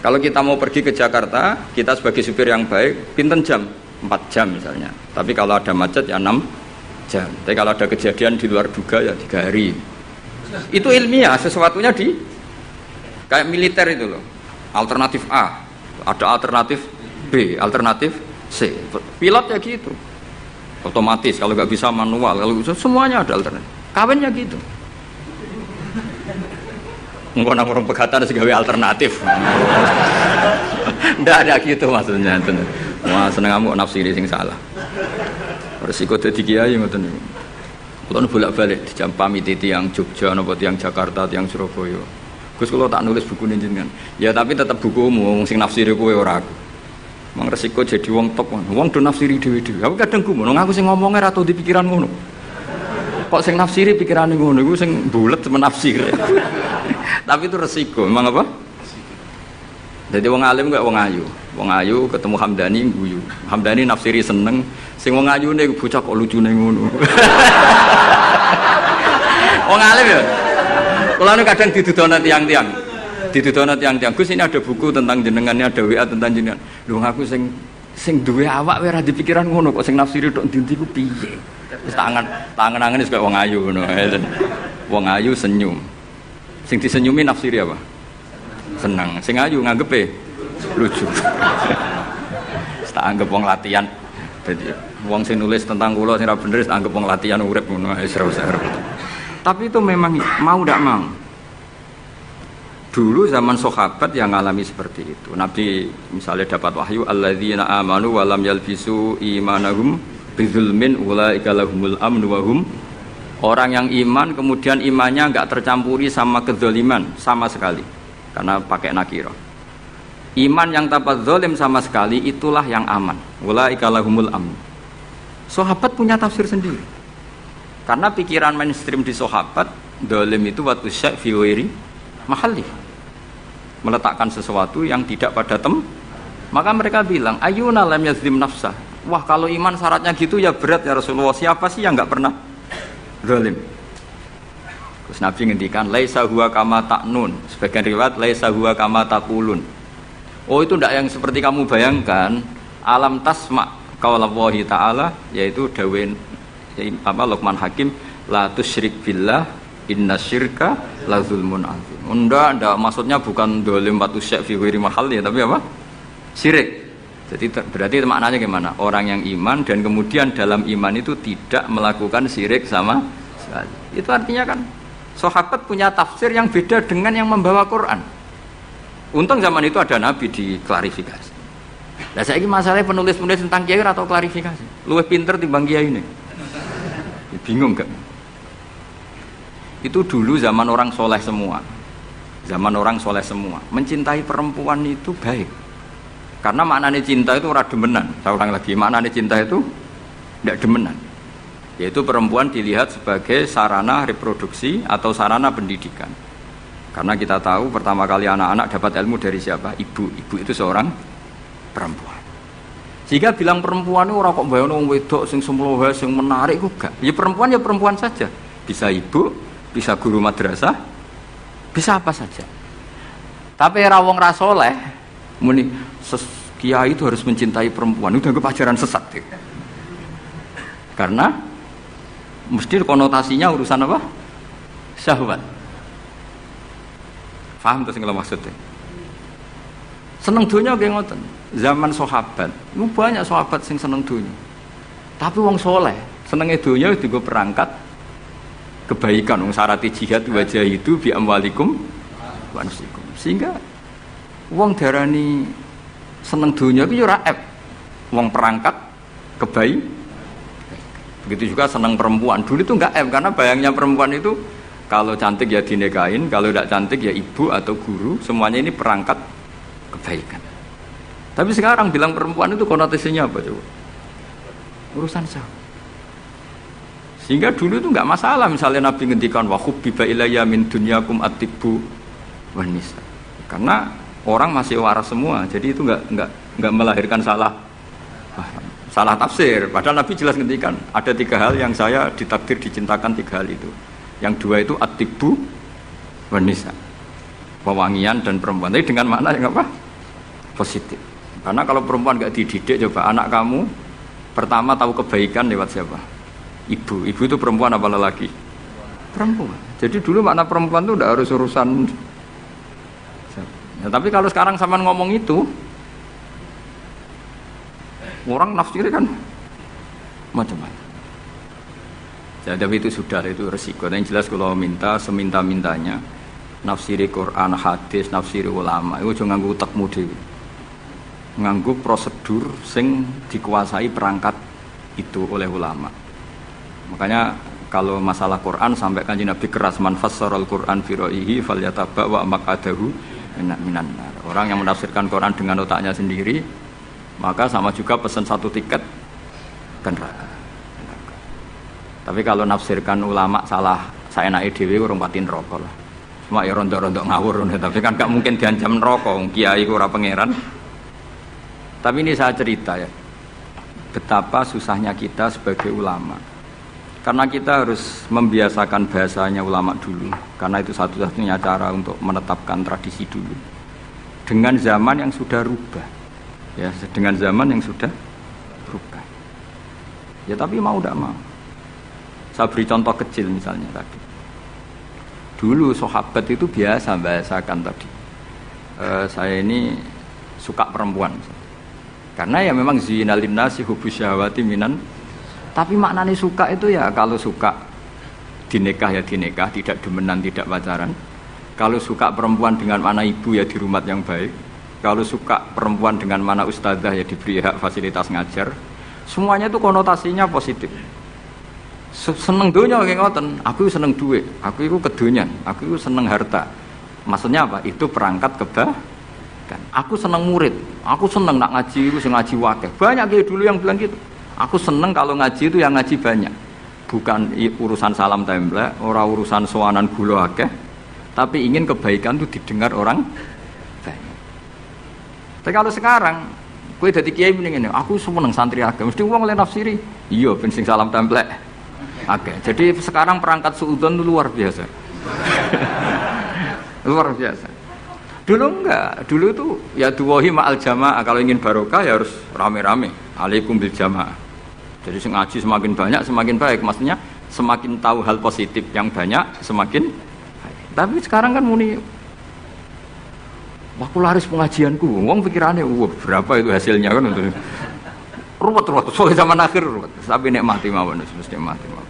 Kalau kita mau pergi ke Jakarta, kita sebagai supir yang baik, pinten jam? 4 jam misalnya. Tapi kalau ada macet ya 6 jam. Tapi kalau ada kejadian di luar duga ya 3 hari. Itu ilmiah, sesuatunya di kayak militer itu loh. Alternatif A, ada alternatif B, alternatif C. Pilot ya gitu. Otomatis kalau nggak bisa manual, kalau bisa semuanya ada alternatif. Kawinnya gitu. Engko nang orang pegatan segawe alternatif. Ndak ada gitu maksudnya. Wah, seneng kamu nafsiri sing salah. Resiko dadi kiai ngoten niku. Kula bolak-balik dijampami tiyang Jogja napa tiyang Jakarta, tiyang Surabaya. Gus kula tak nulis buku jenengan. Ya tapi tetap bukumu wong sing nafsiri kowe ora aku. Mang resiko jadi wong top. Wong do nafsiri dhewe-dhewe. Aku kadang gumun, aku sing ngomongnya ra tau di pikiran ngono. Kok sing nafsiri pikirane ngono iku sing bulet semen nafsir. Tapi itu resiko, memang apa? Jadi wong alim gak wong ayu. Wong ayu ketemu Hamdani guyu. Hamdani nafsiri seneng, sing wong ayune bocah kok lucune ngono. Wong alim ya. Kula nu kadang didudono tiang-tiang. Didudono tiang-tiang. Gus ini ada buku tentang jenengannya, ada WA tentang jenengan. Lho aku sing duwe awak wae ora dipikiran ngono kok sing nafsiri tok ndi ku piye. Wis tangan-tangan wis kaya wong ayu ngono. Wong ayu senyum. Sing disenyumi nafsiri apa? Senang. Sing ayu nganggepe lucu. Tak anggap wong latihan. Dadi wong sing nulis tentang kula sing ra bener tak anggap wong latihan urip ngono wis ora usah. Tapi itu memang mau ndak mau. Dulu zaman sahabat yang ngalami seperti itu. Nabi misalnya dapat wahyu alladzina amanu wa lam yalbisu imanahum bidzulmin ulaika lahumul amnu wa hum. Orang yang iman kemudian imannya enggak tercampuri sama kezaliman sama sekali. Karena pakai nakirah. Iman yang tanpa zalim sama sekali itulah yang aman. Ulaika lahumul amn. Sahabat punya tafsir sendiri. Karena pikiran mainstream di sahabat, zalim itu watu syai' fi ghairi mahalli. Meletakkan sesuatu yang tidak pada maka mereka bilang, "Ayyuna lam yazlim nafsah." Wah, kalau iman syaratnya gitu ya berat ya Rasulullah. Siapa sih yang enggak pernah zalim? Terus Nabi ngendikan laisa huwa kama ta'nun, sebagian riwayat laisa huwa kama taqulun. Oh itu tidak yang seperti kamu bayangkan. Alam tasma qaulallahi ta'ala, yaitu dawuh Luqman Hakim, la tusyrik billah innasyirka la zulmun azim. Ndak maksudnya bukan zalim watu syai' fi ghairi mahalli, tapi apa? Syirik. Jadi berarti maknanya gimana? Orang yang iman dan kemudian dalam iman itu tidak melakukan syirik sama sekali. Itu artinya kan sahabat punya tafsir yang beda dengan yang membawa Quran. Untung zaman itu ada Nabi diklarifikasi. Nah saya ini masalahnya penulis-penulis tentang kiai atau klarifikasi. Luwih pinter timbang kiai ini. Bingung gak? Itu dulu zaman orang soleh semua. Zaman orang soleh semua. Mencintai perempuan itu baik. Karena maknanya cinta itu ora demenan. Saya ulang lagi, maknanya cinta itu tidak demenan. Yaitu perempuan dilihat sebagai sarana reproduksi atau sarana pendidikan. Karena kita tahu pertama kali anak-anak dapat ilmu dari siapa? Ibu. Ibu itu seorang perempuan. Jika bilang perempuan itu orang kok bayang wong wedok sing semlohe sing menarik ku gak. Ya perempuan saja. Bisa ibu, bisa guru madrasah, bisa apa saja. Tapi era wong ra saleh muni kiai itu harus mencintai perempuan. Itu dianggap ajaran sesat. Karena mesti konotasinya urusan apa? Syahwat. Paham tuh sing kula maksudnya? Seneng dunia kayak ngoten. Zaman sahabat, itu banyak sahabat sing seneng dunia. Tapi wong soleh, senengnya dunia itu gue perangkat kebaikan. Wong syarat jihad wajah itu bi amwalikum wa anfusikum. Sehingga wong darani seneng dunia itu yo raib. Wong perangkat kebaikan. Begitu juga seneng perempuan. Dulu itu enggak karena bayangnya perempuan itu kalau cantik ya dinikahin, kalau tidak cantik ya ibu atau guru, semuanya ini perangkat kebaikan. Tapi sekarang bilang perempuan itu konotasinya apa coba? Urusan syahwat. Sehingga dulu itu enggak masalah misalnya Nabi ngendikan wa hubbiba ilayya min dunyakum at-tibbu wan nisa. Karena orang masih waras semua, jadi itu enggak melahirkan salah tafsir. Padahal Nabi jelas ngendikan ada 3 hal yang saya ditakdir dicintakan, 3 hal itu. Yang 2 itu at-tibbu wan nisa. Pewangian dan perempuan. Tapi dengan makna yang apa? Positif. Karena kalau perempuan nggak dididik, coba anak kamu pertama tahu kebaikan lewat siapa? Ibu. Ibu itu perempuan apa lelaki? Perempuan. Jadi dulu makna perempuan itu udah harus urusan. Ya, tapi kalau sekarang sama ngomong itu, orang nafsirnya kan macam-macam. Ya, tapi itu sudah itu resiko. Yang jelas kalau minta seminta-mintanya nafsiri Quran, hadis, nafsiri ulama itu jangan nganggo utekmu dhewe. Nganggo prosedur sing dikuasai perangkat itu oleh ulama. Makanya kalau masalah Quran sampai Kanjeng Nabi keras man fassarul Quran fi ra'yihi falyataba wa maqadahu minan nar. Orang yang menafsirkan Quran dengan otaknya sendiri maka sama juga pesan 1 tiket ke neraka. Tapi kalau nafsirkan ulama salah saenake dhewe urung pati neraka lah. Cuma ya rontok-rontok ngawur, tapi kan gak mungkin diancam neraka, kiai ku ora pangeran. Tapi ini saya cerita ya, betapa susahnya kita sebagai ulama. Karena kita harus membiasakan bahasanya ulama dulu, karena itu satu-satunya cara untuk menetapkan tradisi dulu. Dengan zaman yang sudah rubah, ya, dengan zaman yang sudah rubah. Ya tapi mau tidak mau. Saya beri contoh kecil misalnya tadi. Dulu sahabat itu biasa bahasakan tadi. Saya ini suka perempuan. Karena ya memang zinalin nasi hubus syahwati minan. Tapi maknanya suka itu ya kalau suka dinikah ya dinikah, tidak demenan, tidak pacaran. Kalau suka perempuan dengan mana ibu ya di rumah yang baik. Kalau suka perempuan dengan mana ustadzah ya diberi hak fasilitas ngajar. Semuanya itu konotasinya positif. Seneng dunia kayak ngoten, aku seneng duit, aku itu kedonyan, aku itu seneng harta. Maksudnya apa? Itu perangkat kebaikan. Aku seneng murid, aku seneng nak ngaji, aku seneng ngaji wakeh. Banyak kayak dulu yang bilang gitu. Aku seneng kalau ngaji itu yang ngaji banyak. Bukan urusan salam template, orang urusan soanan gula akeh, tapi ingin kebaikan itu didengar orang banyak. Tapi kalau sekarang, kowe dadi kiai mending ngene, aku seneng santri akeh, mesti wong oleh nafsiri. Iya, ben sing salam template. Oke, jadi sekarang perangkat suudzon itu luar biasa. Luar biasa. Dulu enggak, dulu itu ya duwahi ma'al jamaah, kalau ingin barokah ya harus rame-rame. Alaikum bil jamaah. Jadi ngaji semakin banyak semakin baik, maksudnya semakin tahu hal positif yang banyak semakin baik. Tapi sekarang kan muni aku laris pengajianku, wong pikirannya wah berapa itu hasilnya kan untuk ruwet soal zaman akhir ruwet. Tapi nikmati mawon, mesti nikmati mawon.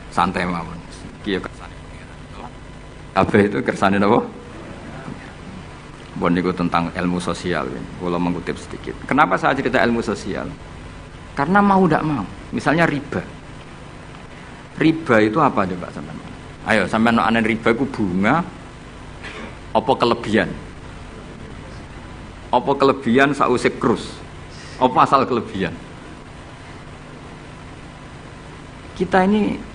Santai mawon. Kiye kersane pengiran. Apa itu kersane napa? Bon niku tentang ilmu sosial. Kalau mengutip sedikit. Kenapa saya cerita ilmu sosial? Karena mau tidak mau. Misalnya riba. Riba itu apa coba sampean? Ayo sampean anen riba itu bunga apa kelebihan? Apa kelebihan sausik krus? Apa asal kelebihan? Kita ini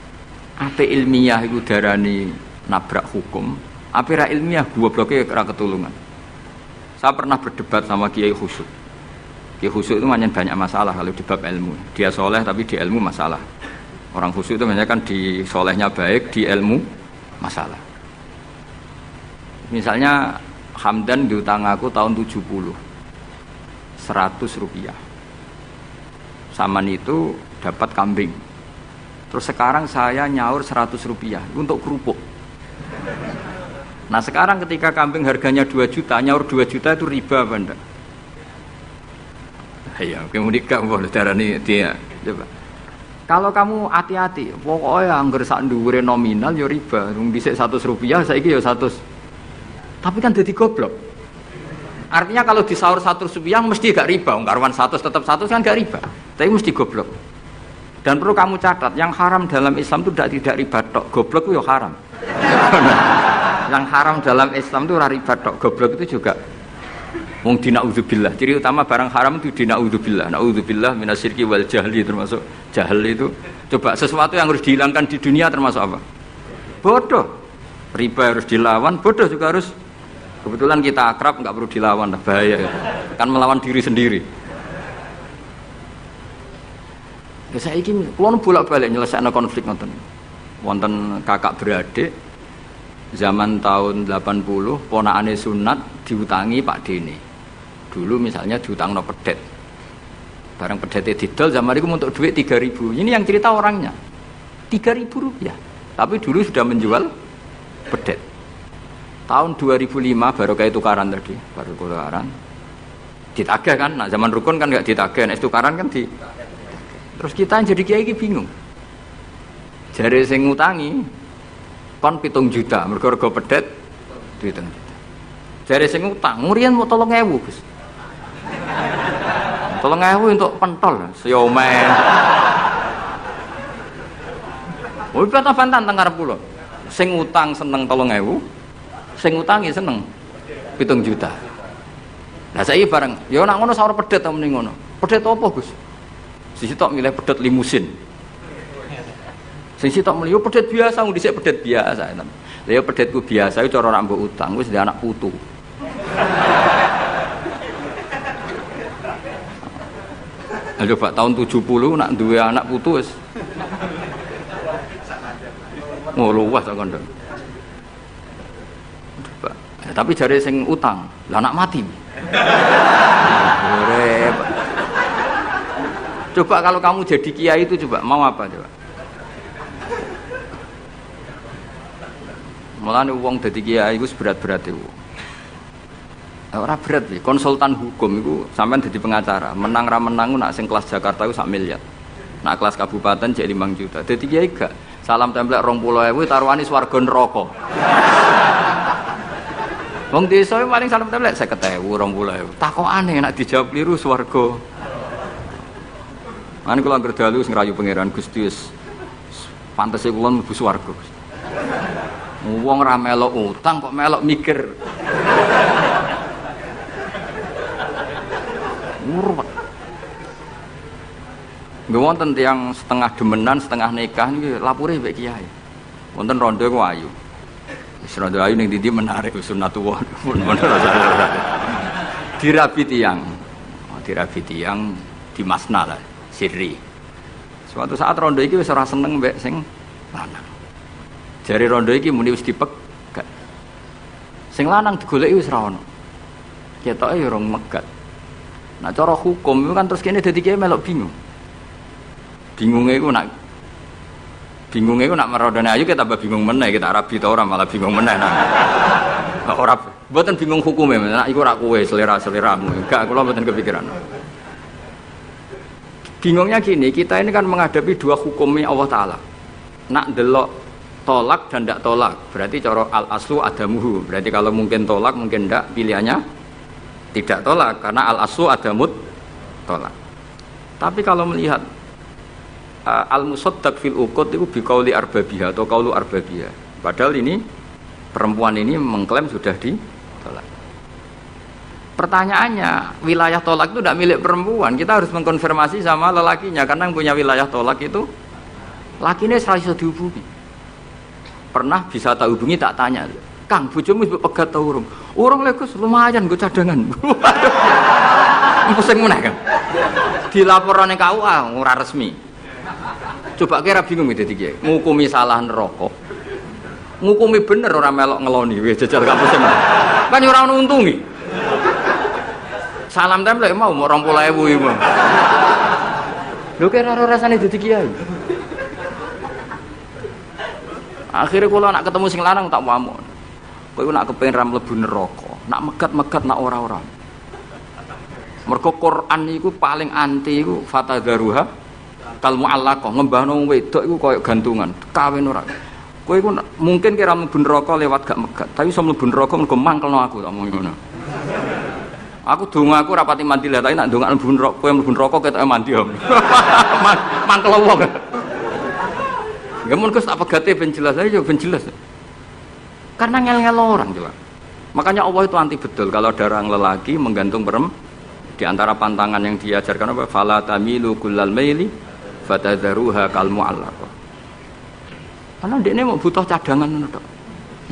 apa ilmiah itu darani nabrak hukum, Apa ilmiah gobloknya ora ketulungan. Saya pernah berdebat sama Kiai Khusyuk. Kiai Khusyuk itu banyak masalah kalau di bab ilmu. Dia soleh tapi di ilmu masalah. Orang khusyuk itu banyak kan di solehnya baik, di ilmu masalah. Misalnya Hamdan diutang aku tahun 70 100 rupiah. Saman itu dapat kambing. Terus sekarang saya nyaur 100 rupiah untuk kerupuk. Nah sekarang ketika kambing harganya 2 juta, nyaur 2 juta itu riba apa enggak? Iya, kemudian kamu darah ini dia. Coba. Kalau kamu hati-hati, pokoknya anggar sak dhuwure nominal ya riba. Wong dhisik 100 rupiah, saiki ya 100. Tapi kan jadi goblok. Artinya kalau disaur 100 rupiah mesti gak riba. Wong karuan 100 tetap 100 kan gak riba. Tapi mesti goblok. Dan perlu kamu catat, yang haram dalam Islam itu tidak riba tok. Goblok itu ya haram. Yang haram dalam Islam itu riba tok, goblok itu juga. Wong dina'udzubillah. Ciri utama barang haram itu dina'udzubillah. Na'udzubillah minasyirki wal jahli, termasuk jahil itu. Coba sesuatu yang harus dihilangkan di dunia termasuk apa? Bodoh. Riba harus dilawan, bodoh juga harus. Kebetulan kita akrab nggak perlu dilawan, bahaya gitu. Kan melawan diri sendiri. Ya saya ingin, kalau bolak-balik nyelesaikan konflik nonton. Wonten kakak beradik. Zaman tahun 80, ponakane sunat diutangi Pak Dene. Dulu misalnya diutangno pedet. Barang pedete didol zaman itu untuk duit 3.000. Ini yang cerita orangnya. 3.000 rupiah. Tapi dulu sudah menjual pedet. Tahun 2005 baru kayak tukaran tadi, baru tukaran. Ditagih kan, nah zaman rukun kan nggak ditagih, nah tukaran kan di. Terus kita yang jadi kiai bingung. Jare sing ngutangi kon 7 juta, mergo pedet duit 7 juta. Jare sing utang, ngurian mau 3.000, Gus. 3.000 untuk pentol, siomen. Oh, bantah teng ngarep kula. Sing utang seneng 3.000, sing utangi seneng 7 juta. Lah saiki bareng, ya nek ngono saur pedet ta mending ngono. Pedet apa, Gus? Sisi tok milih pedet limusin. Sisi tok melihat pedet biasa, dhisik pedet biasa. Lah ya pedetku biasa itu cara nak mbok utang wis anak putu. Coba tahun 70 nak duwe anak putu wis. Luas kok kandha. Coba. Tapi jare sing utang, lah anak mati. Coba kalau kamu jadi kiai itu coba mau apa coba? Mulane wong dadi kiai iku berat-berat iku. Ora berat iki, konsultan hukum iku sampean dadi pengacara, menang ra menang nak sing kelas Jakarta iku 1 miliar. Nak kelas kabupaten cek 5 juta. Dadi kiai gak. Salam templek 20.000 taruhane swarga neraka. Wong desa paling salam templek 50.000, 20.000. Takokane nek dijawab kliru swarga. Mane kula anggere dalu sing rayu pangeran Gusti wis pantese kula mlebu swarga. Wong ra melok utang kok melok mikir. Murwat. Nggih wonten tiyang setengah demenan, setengah nikah niki lapure mbek kiai. Wonten rondo ku ayu. Wis rondo ayu ning ndi menarik sunatullah. Dirabi tiyang. Dirabi tiyang di masna lah, sirri. Suatu saat rondo iki wis ora seneng mbek sing lanang. Jari rondo iki muni wis dipegat. Sing lanang digoleki wis ra ono. Ketoke ya rong megat. Nah cara hukum itu kan terus kene dadi kiai melok bingung. Bingunge iku nak merondone ayu kita tambah bingung meneh, kita rabi ta ora malah bingung meneh. Nah, ora mboten bingung hukume, nek iku ora kowe selera-seleramu. Enggak, kula mboten kepikiran. Bingungnya gini, kita ini kan menghadapi dua hukumnya Allah Ta'ala. Nak delok tolak dan tidak tolak, berarti cara al-aslu adamuhu, berarti kalau mungkin tolak mungkin tidak, pilihannya tidak tolak karena al-aslu adamut tolak. Tapi kalau melihat al-musaddaq fil uqud itu biqauli arbabiha atau qaulu arbabiha, padahal ini perempuan ini mengklaim sudah ditolak. Pertanyaannya, wilayah tolak itu tidak milik perempuan, kita harus mengkonfirmasi sama lelakinya karena yang punya wilayah tolak itu lakinya serasa dihubungi. Pernah bisa tak hubungi, tak tanya Kang, bojomu wis pegat ta urung? Urung lek Gus, lumayan nggo cadangan. Pusing meneh kan. Dilaporane KUA ora resmi. Coba kira bingung dadi kiai. Ngukumi salah neraka. Ngukumi bener ora melok ngeloni wis jajal gak pusing. Kan ora ono untungi. Salam templek mau 20.000 iki. Lho kira ora rasane dadi kiai. Akhirnya kalau nak ketemu sing lanang tak pamon. Kowe nak kepengin ra mlebu neraka, nak megat-megat nak ora-ora. Mergo Quran iku paling anti iku fatadzaruha kal muallaqah, ngembahno wedok iku koyo gantungan, kawin ora. Kowe iku mungkin kira mlebu neraka lewat gak megat, tapi iso mlebu neraka mergo mangkelno aku tak omong ngono. Aku donga aku rapati mandi lah, tapi nak ndongak mlebu neraka, kowe mlebu neraka ketoke mandi om. Mangkel wong. Gamun Gus tak pegate ben jelas aja ben jelas. Karena ngel-ngel orang coba. Makanya Allah itu anti betul kalau ada orang lelaki menggantung di antara pantangan yang diajarkan apa? Fala tamilu kullal maili fatadzaruha kal muallaqah. Karena ndekne mau butuh cadangan ngono tok.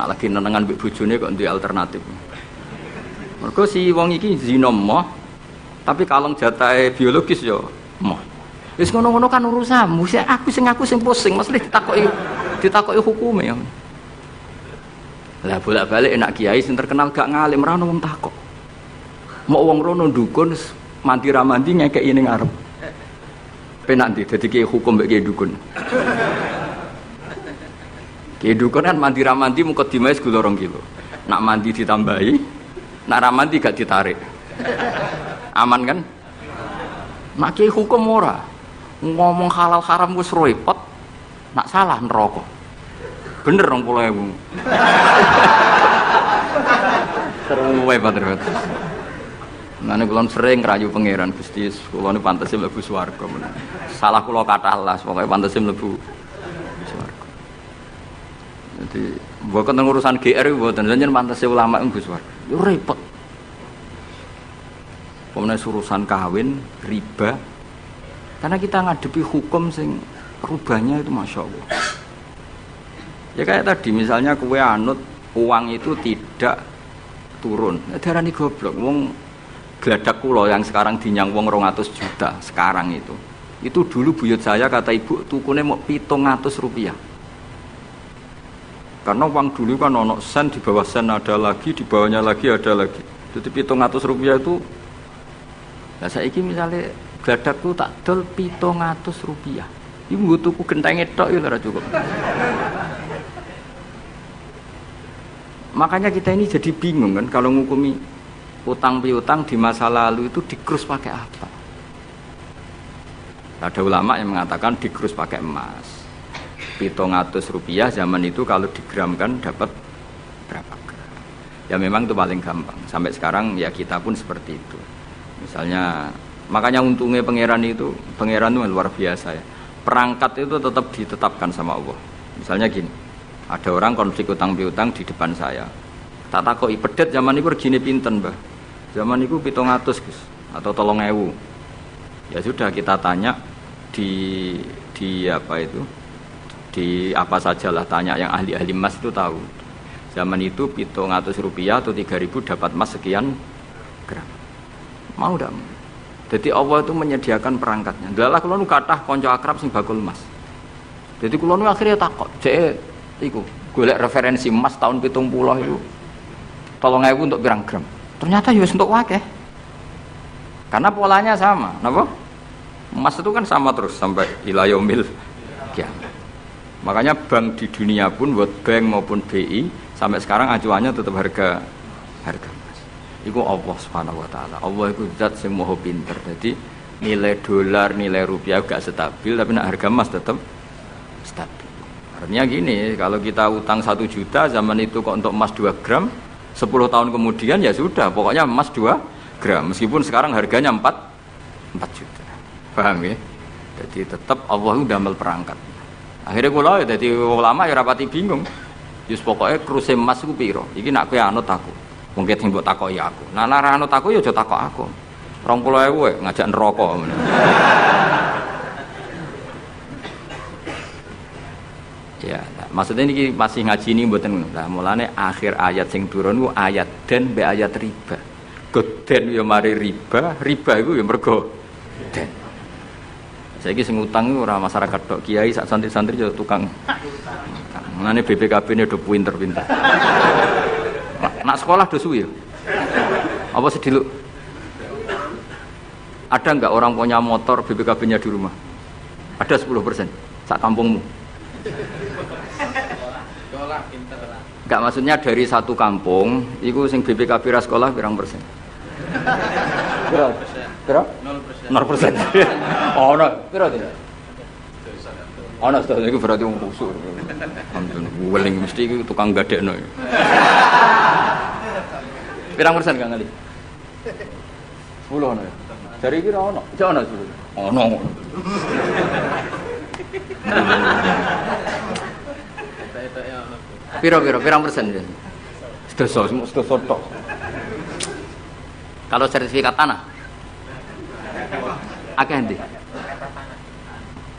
Nak lagi nenengan mbek bojone kok duwe alternatif. Mergo si wong iki zina moh tapi kalong jatahe biologis ya moh. Wis ngono-ngono kan urusanmu. Aku sing pusing, mesti ditakoki hukume ya. Lah bolak-balik enak kiai sing terkenal gak ngalim ra ono wong takok. Mau wong rono dukun mandi ra mandi ngekeki ning arep. Penak ndi dadi kiai hukum mbek kiai dukun. Kiai dukun kan mandi ra mandi mukadimah segula 2 kilo. Nak mandi ditambahi, nak ra mandi gak ditarik. Aman kan? Nak kiai hukum ora. Ngomong halal haram wis repot. Nak salah neraka. Bener 20.000. Seru wae padahal. Nane kula sering rayu pangeran Gusti, kula niku pantese mlebu swarga. Salah kula kathah las, pokoke pantese mlebu swarga. Jadi mboten urusan GR mboten, jenengan pantese ulama mlebu swarga. Yo repot. Pemene urusan kawin, riba. Karena kita ngadepi hukum sing rubahnya itu Masya Allah. Ya kayak tadi misalnya kue anut uang itu tidak turun. Darani goblok. Wong geladak kula yang sekarang dinyang wong 200 juta sekarang itu. Itu dulu buyut saya kata ibu tukune mau 700 rupiah. Karena uang dulu kan ono sen, di bawah sen ada lagi, di bawahnya lagi ada lagi. Jadi 700 rupiah itu. Nah saiki misalnya geladakku tak dol 700 rupiah. Ibu tuku gentenge tok ya ora cukup. Makanya kita ini jadi bingung kan kalau ngukumi utang piutang di masa lalu itu dikrus pakai apa? Ada ulama yang mengatakan dikrus pakai emas. 700 rupiah zaman itu kalau digramkan dapat berapa gram? Ya memang itu paling gampang. Sampai sekarang ya kita pun seperti itu. Misalnya makanya untungnya pangeran itu luar biasa ya. Perangkat itu tetap ditetapkan sama Allah. Misalnya gini. Ada orang konflik utang piutang di depan saya. Tak takoki pedet zaman itu regine pinten, Mbah? Zaman itu 700, Gus, atau 3.000. Ya sudah kita tanya di apa itu? Di apa sajalah tanya yang ahli-ahli emas itu tahu. Zaman itu 700 rupiah atau 3.000 dapat emas sekian gram. Mau ndak? Jadi Allah itu menyediakan perangkatnya. Dalah kula nu kathah kanca akrab sing bakul emas. Jadi kula nu akhirnya takok, jek iku golek referensi emas tahun 70 itu 3.000 untuk pirang gram. Ternyata ya wis entuk akeh. Karena polanya sama, napa? Emas itu kan sama terus sampai ila yaumil kiamat. Makanya bank di dunia pun World Bank maupun BI sampai sekarang acuannya tetap harga emas. Iku Allah Subhanahu wa taala. Allah iku zat sing maha pinter. Jadi nilai dolar, nilai rupiah gak stabil tapi nak harga emas tetap stabil. Artinya gini, kalau kita utang 1 juta zaman itu kok untuk emas 2 gram 10 tahun kemudian ya sudah pokoknya emas 2 gram meskipun sekarang harganya 4 juta. Paham ya? Jadi tetap Allah itu damel perangkat. Akhirnya kula ya dadi ulama ya rapati bingung. Yus pokoknya kruse emas ku piro? Iki nak kowe anut aku. Mungkin sing mbok takoki aku. Nah nek anut aku ya aja takok aku. 20.000 ngajak neraka ngono. Ya, Maksudnya ini masih ngaji ini mboten. Lah mulane akhir ayat sing turun ku ayat den be ayat riba. Goden ya mari riba, riba iku ya mergo den. Saiki sing utang iku ora masyarakat tok, kiai sak santri-santri yo tukang. Mulane BPKB-ne do pinter-pinter. Nak sekolah do suwi ya. Apa sediluk? Ada enggak orang punya motor BPKB-nya di rumah? Ada 10% sak kampungmu. Enggak, maksudnya dari satu kampung itu sing BPKB ra sekolah pirang persen? Pira? 0%. Oh, no. Pira tidak? Oh, no, itu berarti wong kusuk. Alhamdulillah, weling mesti iku tukang gadekno. Pirang persen Kang Ali? 10 ono ya. Dari iki ra ono. Jek ono 10. Ono. Pirang persen ya? Sedoso tok. Kalau sertifikat tanah akeh ndi?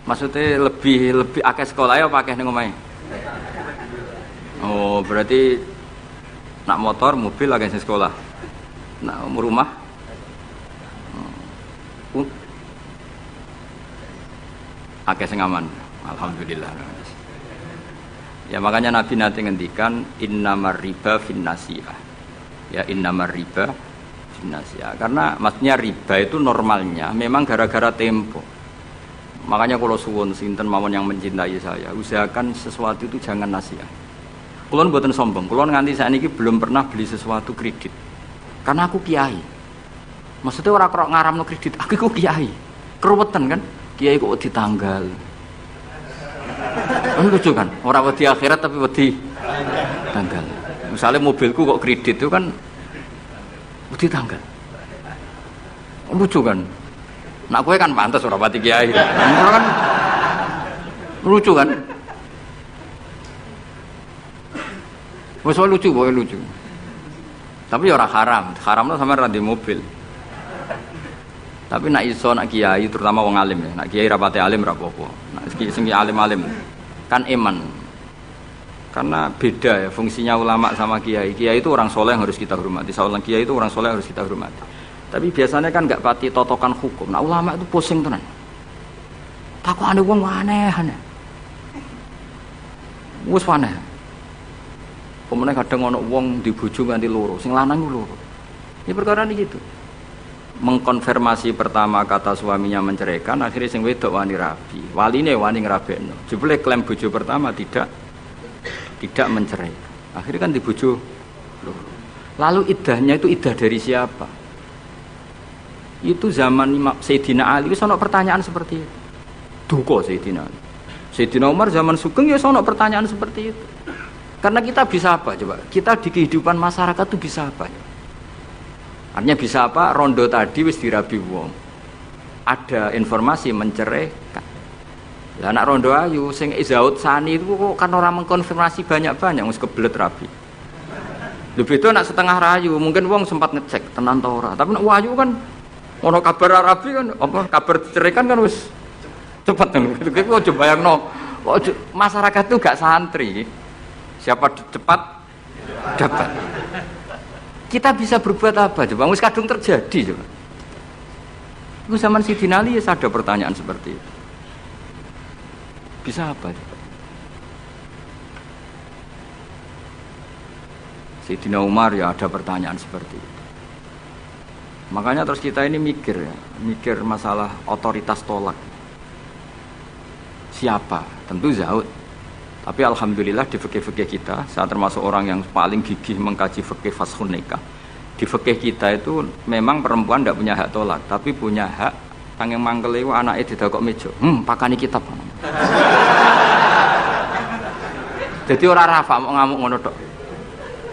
Maksudnya lebih akeh sekolah ya apa akeh ning omahe? Oh, berarti nak motor, mobil akeh sing sekolah. Nak rumah akeh sing aman. Alhamdulillah. Ya makanya Nabi nanti ngendikan innamar riba finnasiyah. Ya innamar riba finnasiyah. Karena maksudnya riba itu normalnya memang gara-gara tempo. Makanya kalau suwun sinten mawon yang mencintai saya, usahakan sesuatu itu jangan nasiah. Kulon mboten sombong, kulon nganti sakniki belum pernah beli sesuatu kredit. Karena aku kiai. Maksudnya orang kok ngaramno kredit, aku kiai. Keruwetan kan? Kiai kok ditanggal. Kan lucu kan? Orang wedi akhirat tapi wedi tanggal. Misalnya mobilku kok kredit itu kan wedi tanggal. Lucu kan? Nak kowe kan pantes ora pati kiai. Kan lucu kan? Wes lucu, boy lucu. Tapi ora haram. Haramno sampe ra ndek mobil. Tapi nak iso nak kiai terutama wong alim ya. Nak kiai rapate alim ra apa-apa. Nak sing alim-alim kan iman. Karena beda ya fungsinya ulama sama kiai. Kiai itu orang soleh yang harus kita hormati. Seorang kiai itu orang soleh yang harus kita hormati. Tapi biasanya kan enggak pati totokan hukum. Nah ulama itu pusing tenan. Takokane wong aneh-aneh. Wis aneh. Pemene kadang ana wong di bojo nganti loro, sing lanang ku loro. Ini perkara ini gitu. Mengkonfirmasi pertama kata suaminya menceraikan, akhirnya sing wedok wani rabi. Waline wani ngrabekno. Jebule klaim bojo pertama tidak mencerai. Akhirnya kan di bojo loro. Lalu iddahnya itu iddah dari siapa? Itu zaman Sayyidina Ali wis ana pertanyaan seperti itu. Duka Sayyidina Ali. Sayyidina Umar zaman Sugeng ya ana pertanyaan seperti itu. Karena kita bisa apa coba? Kita di kehidupan masyarakat itu bisa apa? Artinya bisa apa? Rondo tadi wis dirabi wong. Ada informasi menceraikan. Lah anak rondo ayu sing Izaud Sani itu kok kan orang mengkonfirmasi banyak-banyak wis kebelet rabi. Lebih itu anak setengah rayu, mungkin wong sempat ngecek tenan ta ora. Tapi nek wayu kan ono kabar rabi kan apa kabar ceraikan kan wis cepet kan. Kowe coba bayangno. Masyarakat itu gak santri. Siapa cepat dapat. Kita bisa berbuat apa coba? Wis kadung terjadi coba. Itu zaman Sayyidina Ali ada pertanyaan seperti itu. Bisa apa coba? Sayyidina Umar ya ada pertanyaan seperti itu. Makanya terus kita ini mikir masalah otoritas tolak. Siapa? Tentu Zaud. Tapi alhamdulillah di fikih-fikih kita, saya termasuk orang yang paling gigih mengkaji fikih fashun nikah. Di fikih kita itu memang perempuan tidak punya hak tolak, tapi punya hak yang mangkel itu anaknya didakok meja. Pakani kitab. Jadi orang rafa mau ngamuk ngono tok.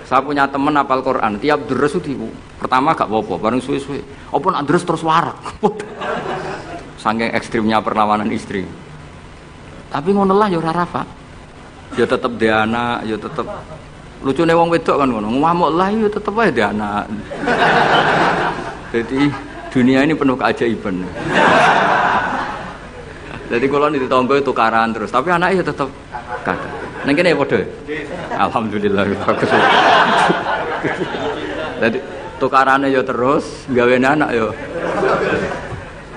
Saya punya teman hafal Quran, tiap deres itu pertama gak apa-apa, bareng suwe-suwe. Apa nak deres terus warak. Saking ekstrimnya perlawanan istri. Tapi ngono lah ya ora rafa. Ya tetep dia anak, ya tetep lucune wong wedok kan ngono. Ngamuk lah ya tetep ae dia anak. Jadi dunia ini penuh keajaiban. Jadi kalau di tetangga itu tukaran terus, tapi anaknya ya tetep kata. Neng kene padha. Alhamdulillah bagus. Dadi tukarane ya terus, gawe anak ya.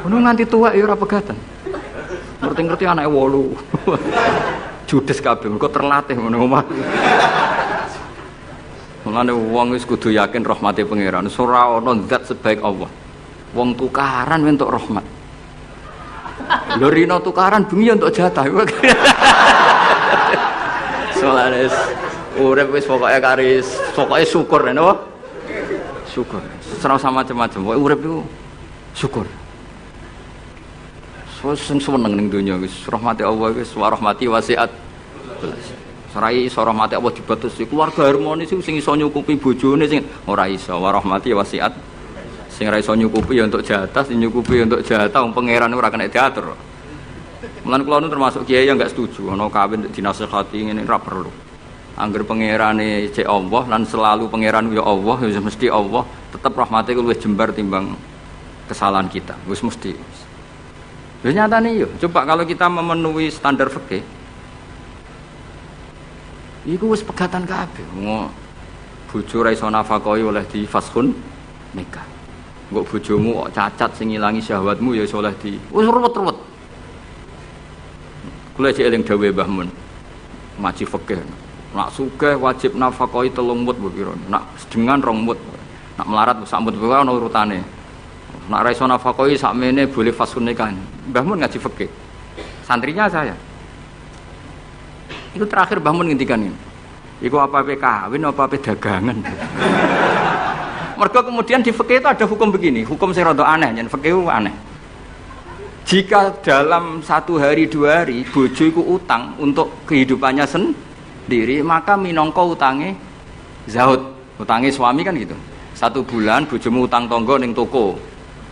Ngono nganti tuwek ya ora pegatan. Ngerti-ngerti anake 8. Judes kabeh mergo terlatih ngono omah. Mulane wong wis kudu yakin rahmate pangeran. Ora ana zat sebaik Allah. Wong tukaran entuk rahmat. Lho rino tukaran bengi ya entuk jatah. Soalnya urip wis pokoke syukur napa? Syukur. Ora sama macam-macam. Pokoke urip iku syukur. Sing seneng ning donya wis rahmati Allah wis wa rahmati wasiat. Sarai iso rahmati Allah dibatasi keluarga harmonis sing iso nyukupi bojone sing ora iso wa rahmati wasiat. Sing ora iso nyukupi ya untuk jatah, sing nyukupi untuk jatah wong pangeran ora kena diatur. Mulan kula nu termasuk kiai yang enggak setuju ana kawin dinasehati ngene ora perlu. Angger pangerane cek Allah lan selalu pangeran ya Allah ya mesti Allah, tetep rahmate luwih jembar timbang kesalahan kita. Wis mesti. Lha nyatane yo, coba kalau kita memenuhi standar fikih. Iku wis pegatan kabeh. Bojo ra iso nafakahi oleh di faskhun nikah. Engko bojomu kok cacat sing ngilangi syahwatmu ya iso oleh di wis ruwet-ruwet. Kula cek eling dawuhe Mbah Mun. Ngaji fikih. Nak sugih wajib nafakahi 3 mut mbok kira. Nak sedengan 2 mut. Nak melarat sak mut wae ana urutane. Nak ra iso nafakahi sakmene boleh faskhun nikah. Mbah Mun ngaji fikih. Santrinya saya. Itu terakhir Mbah Mun ngendikan ini. Iku apa-apa kawin apa-apa dagangan. Mergo kemudian di fikih itu ada hukum begini, hukum sing rada aneh, yen fikih itu aneh. Jika dalam 1 hari 2 hari bojo iku utang untuk kehidupannya sendiri, maka minangka utange zaud, utange suami kan gitu. 1 bulan bojomu utang tangga ning toko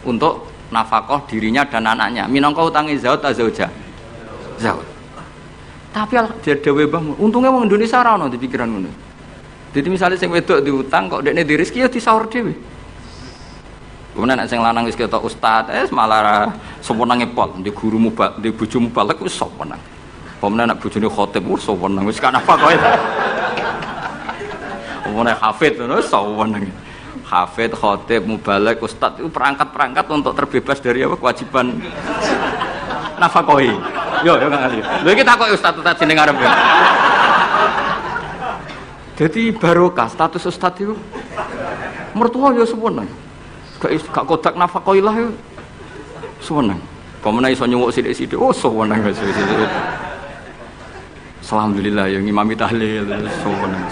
untuk nafkah dirinya dan anaknya. Minangka utange zaud ta zauja? Zaud. Tapi dhewe Mbah, untungnya wong Indonesia ora ono di pikiran ngono. Jadi misalnya sing wedok diutang kok dekne di rezeki ya disaur dhewe. Kemudian nek sing lanang wis ketok ustaz, malah sewenenge pol, di guru mubal, di bojomu balik wis sewenang. Pemenang nek bojone khotib wis sewenang wis kan apa kowe. Omone hafid ngono sewenang. Hafid, khotib, mubalek, ustaz itu perangkat-perangkat untuk terbebas dari apa kewajiban nafkahi. Yo nggak ngerti. Lho iki takoki ustaz jeneng arep ya. Jadi barokah status ustaz itu mertua ya sewenang. Gak kodak nafkahilah ya sewenang. Pemenang iso nyuwuk sithik-sithik oh sewenang wis. Alhamdulillah ya ngimami tahlil sewenang.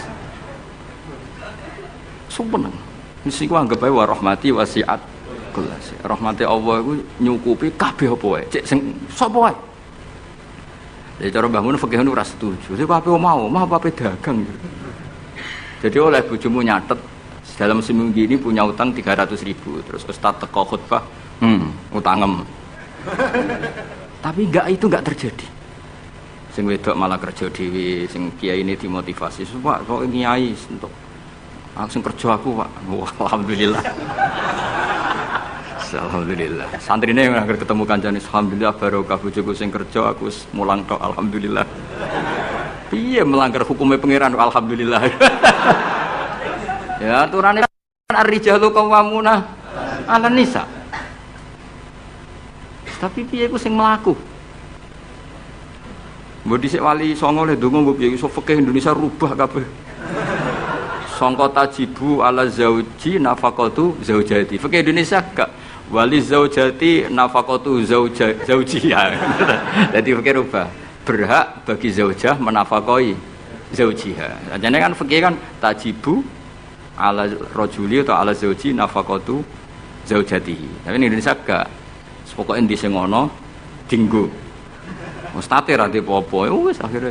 Sewenang. Mesti ku anggap ae wa rahmati wasiat kelas. Rahmati Allah iku nyukupi kabeh apa wae. Cek sing sapa wae. Jadi cara Mbah Mun fikih ora setuju. Jadi apa mau apa dagang gitu. Jadi oleh bojomu nyatet dalam seminggu ini punya utang 300.000 terus ustaz teko khutbah utangem. Tapi itu enggak terjadi. Sing wedok malah kerja dhewe, sing kiai ini dimotivasi. Pak kok kiai untuk aku sing kerja aku, Pak. Wah, alhamdulillah. Alhamdulillah. Santrine yang akhir ketemu kancane alhamdulillah barokah bojoku sing kerja aku mulang tok alhamdulillah. Piye melanggar hukumnya pangeran alhamdulillah. Ya aturane ar-rijalu qawwamuna 'alan nisa. Tapi piye ku sing mlaku? Mbok dhisik wali songo le ndonga mbok piye iso fikih Indonesia rubah kabeh. Sangka tajibu ala zauji nafaqatu zaujati. Fikih Indonesia gak wali zaujati nafaqatu zaujiha. Jadi fikih rubah. Berhak bagi zaujah menafkahi zaujiha. Jadi kan fikih kan tajibu ala rajuli atau ala zauji nafaqatu zaujatihi. Tapi in Indonesia gak. Pokoke endi sing ngono dinggo. Ustate ra dipo-opo wis akhire.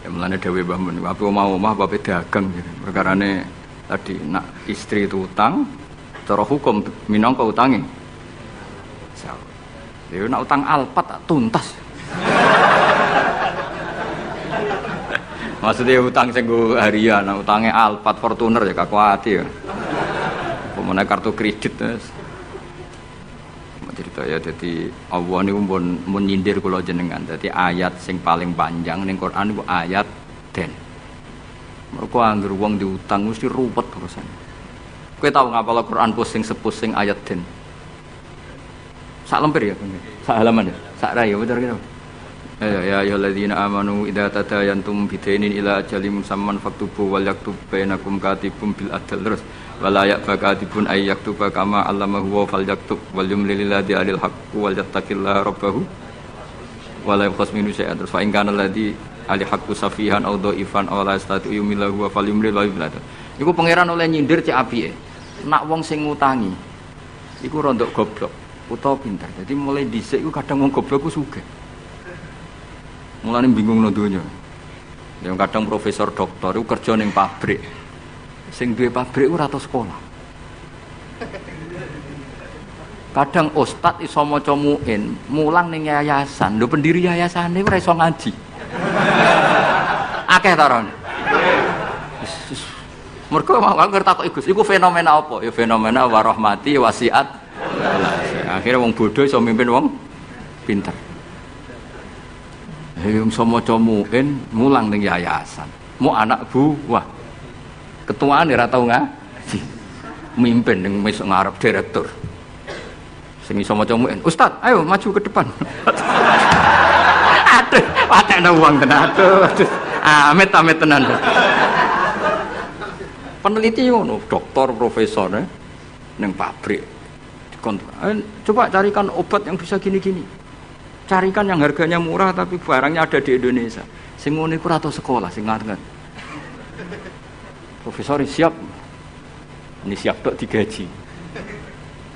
Ya mulane dhewe Mbah Mun, apa mau omah apa dagang gitu. Perkarane tadi nak istri itu utang cara hukum minangka utange. Ya nak utang alpat tak tuntas. Maksudnya utang sing go harian, utange Alphard Fortuner ya kakuati ya. Pemene kartu kredit cerita ya. Jadi Allah niku mun nyindir kula jenengan. Dadi ayat sing paling panjang ning Quran niku ayat den. Mergo anggere wong diutang mesti ruwet urusan. Kowe tau ngapal Quran pusing sepusing ayat den. Sak lemper ya, sak halaman ya, sak rai ya bener gitu. Ya ayyuhalladzina amanu idza tadayantum bidainin ila ajalin musamman faktubu wal yaktub bainakum katibun bil adl terus wala ya'fakatibun ay yaktuba kama allamahu wa fal yaktub wal yumlil ladzi alil haqqu wal yattaqillaha rabbahu wala yaqas minu syai'an terus fa in kana ladzi alil haqqu safihan aw dhaifan aw la yastati yumilahu wa fal yumlil wa yumlil. Iku pangeran oleh nyindir cek apike. Nak wong sing ngutangi iku rondok goblok utawa pinter. Jadi mulai dhisik iku kadang wong goblok ku sugih. Mulane bingung no donya. Yang kadang profesor doktor iku kerja ning pabrik. Sing duwe pabrik ora tau sekolah. Kadang ustad iso maca muin, mulang ning yayasan. Lho pendiri yayasane ora iso ngaji. Akeh ta ron. Mergo mau ngerti Gus, iku fenomena apa? Ya fenomena warahmati wasiat. Akhirnya wong bodoh iso mimpin wong pinter. Yang sama comuin mulang ning yayasan. Mu anak buah. Ketuaan ora tau ngaji. Mimpin ning mesuk ngarep direktur. Sing iso maca muin, "Ustaz, ayo maju ke depan." Aduh, patekno wong tenan. Aduh. Amit-amit tenan. Peneliti ngono, doktor, profesor ning pabrik. Coba carikan obat yang bisa gini-gini. Carikan yang harganya murah tapi barangnya ada di Indonesia. Sing ngene iku ora tau sekolah sing ngarep. Profesor siap. Ini siap tok digaji.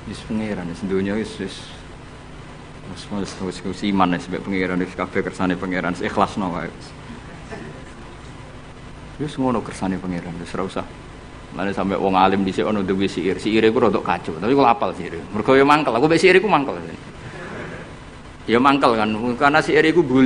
Wis pangeran sedonya wis iman wis mbek pangeran wis kabeh kersane pangeran ikhlasno wae. Wis ngono kersane pangeran wis ora usah. Mane sampe wong alim dhisik ono duwe siir. Siire iku rodok kacau, tapi kok apal siire. Mergo yo mangkel, aku mbek siire iku mangkel. Ya mangkel kan, karena siir iku buli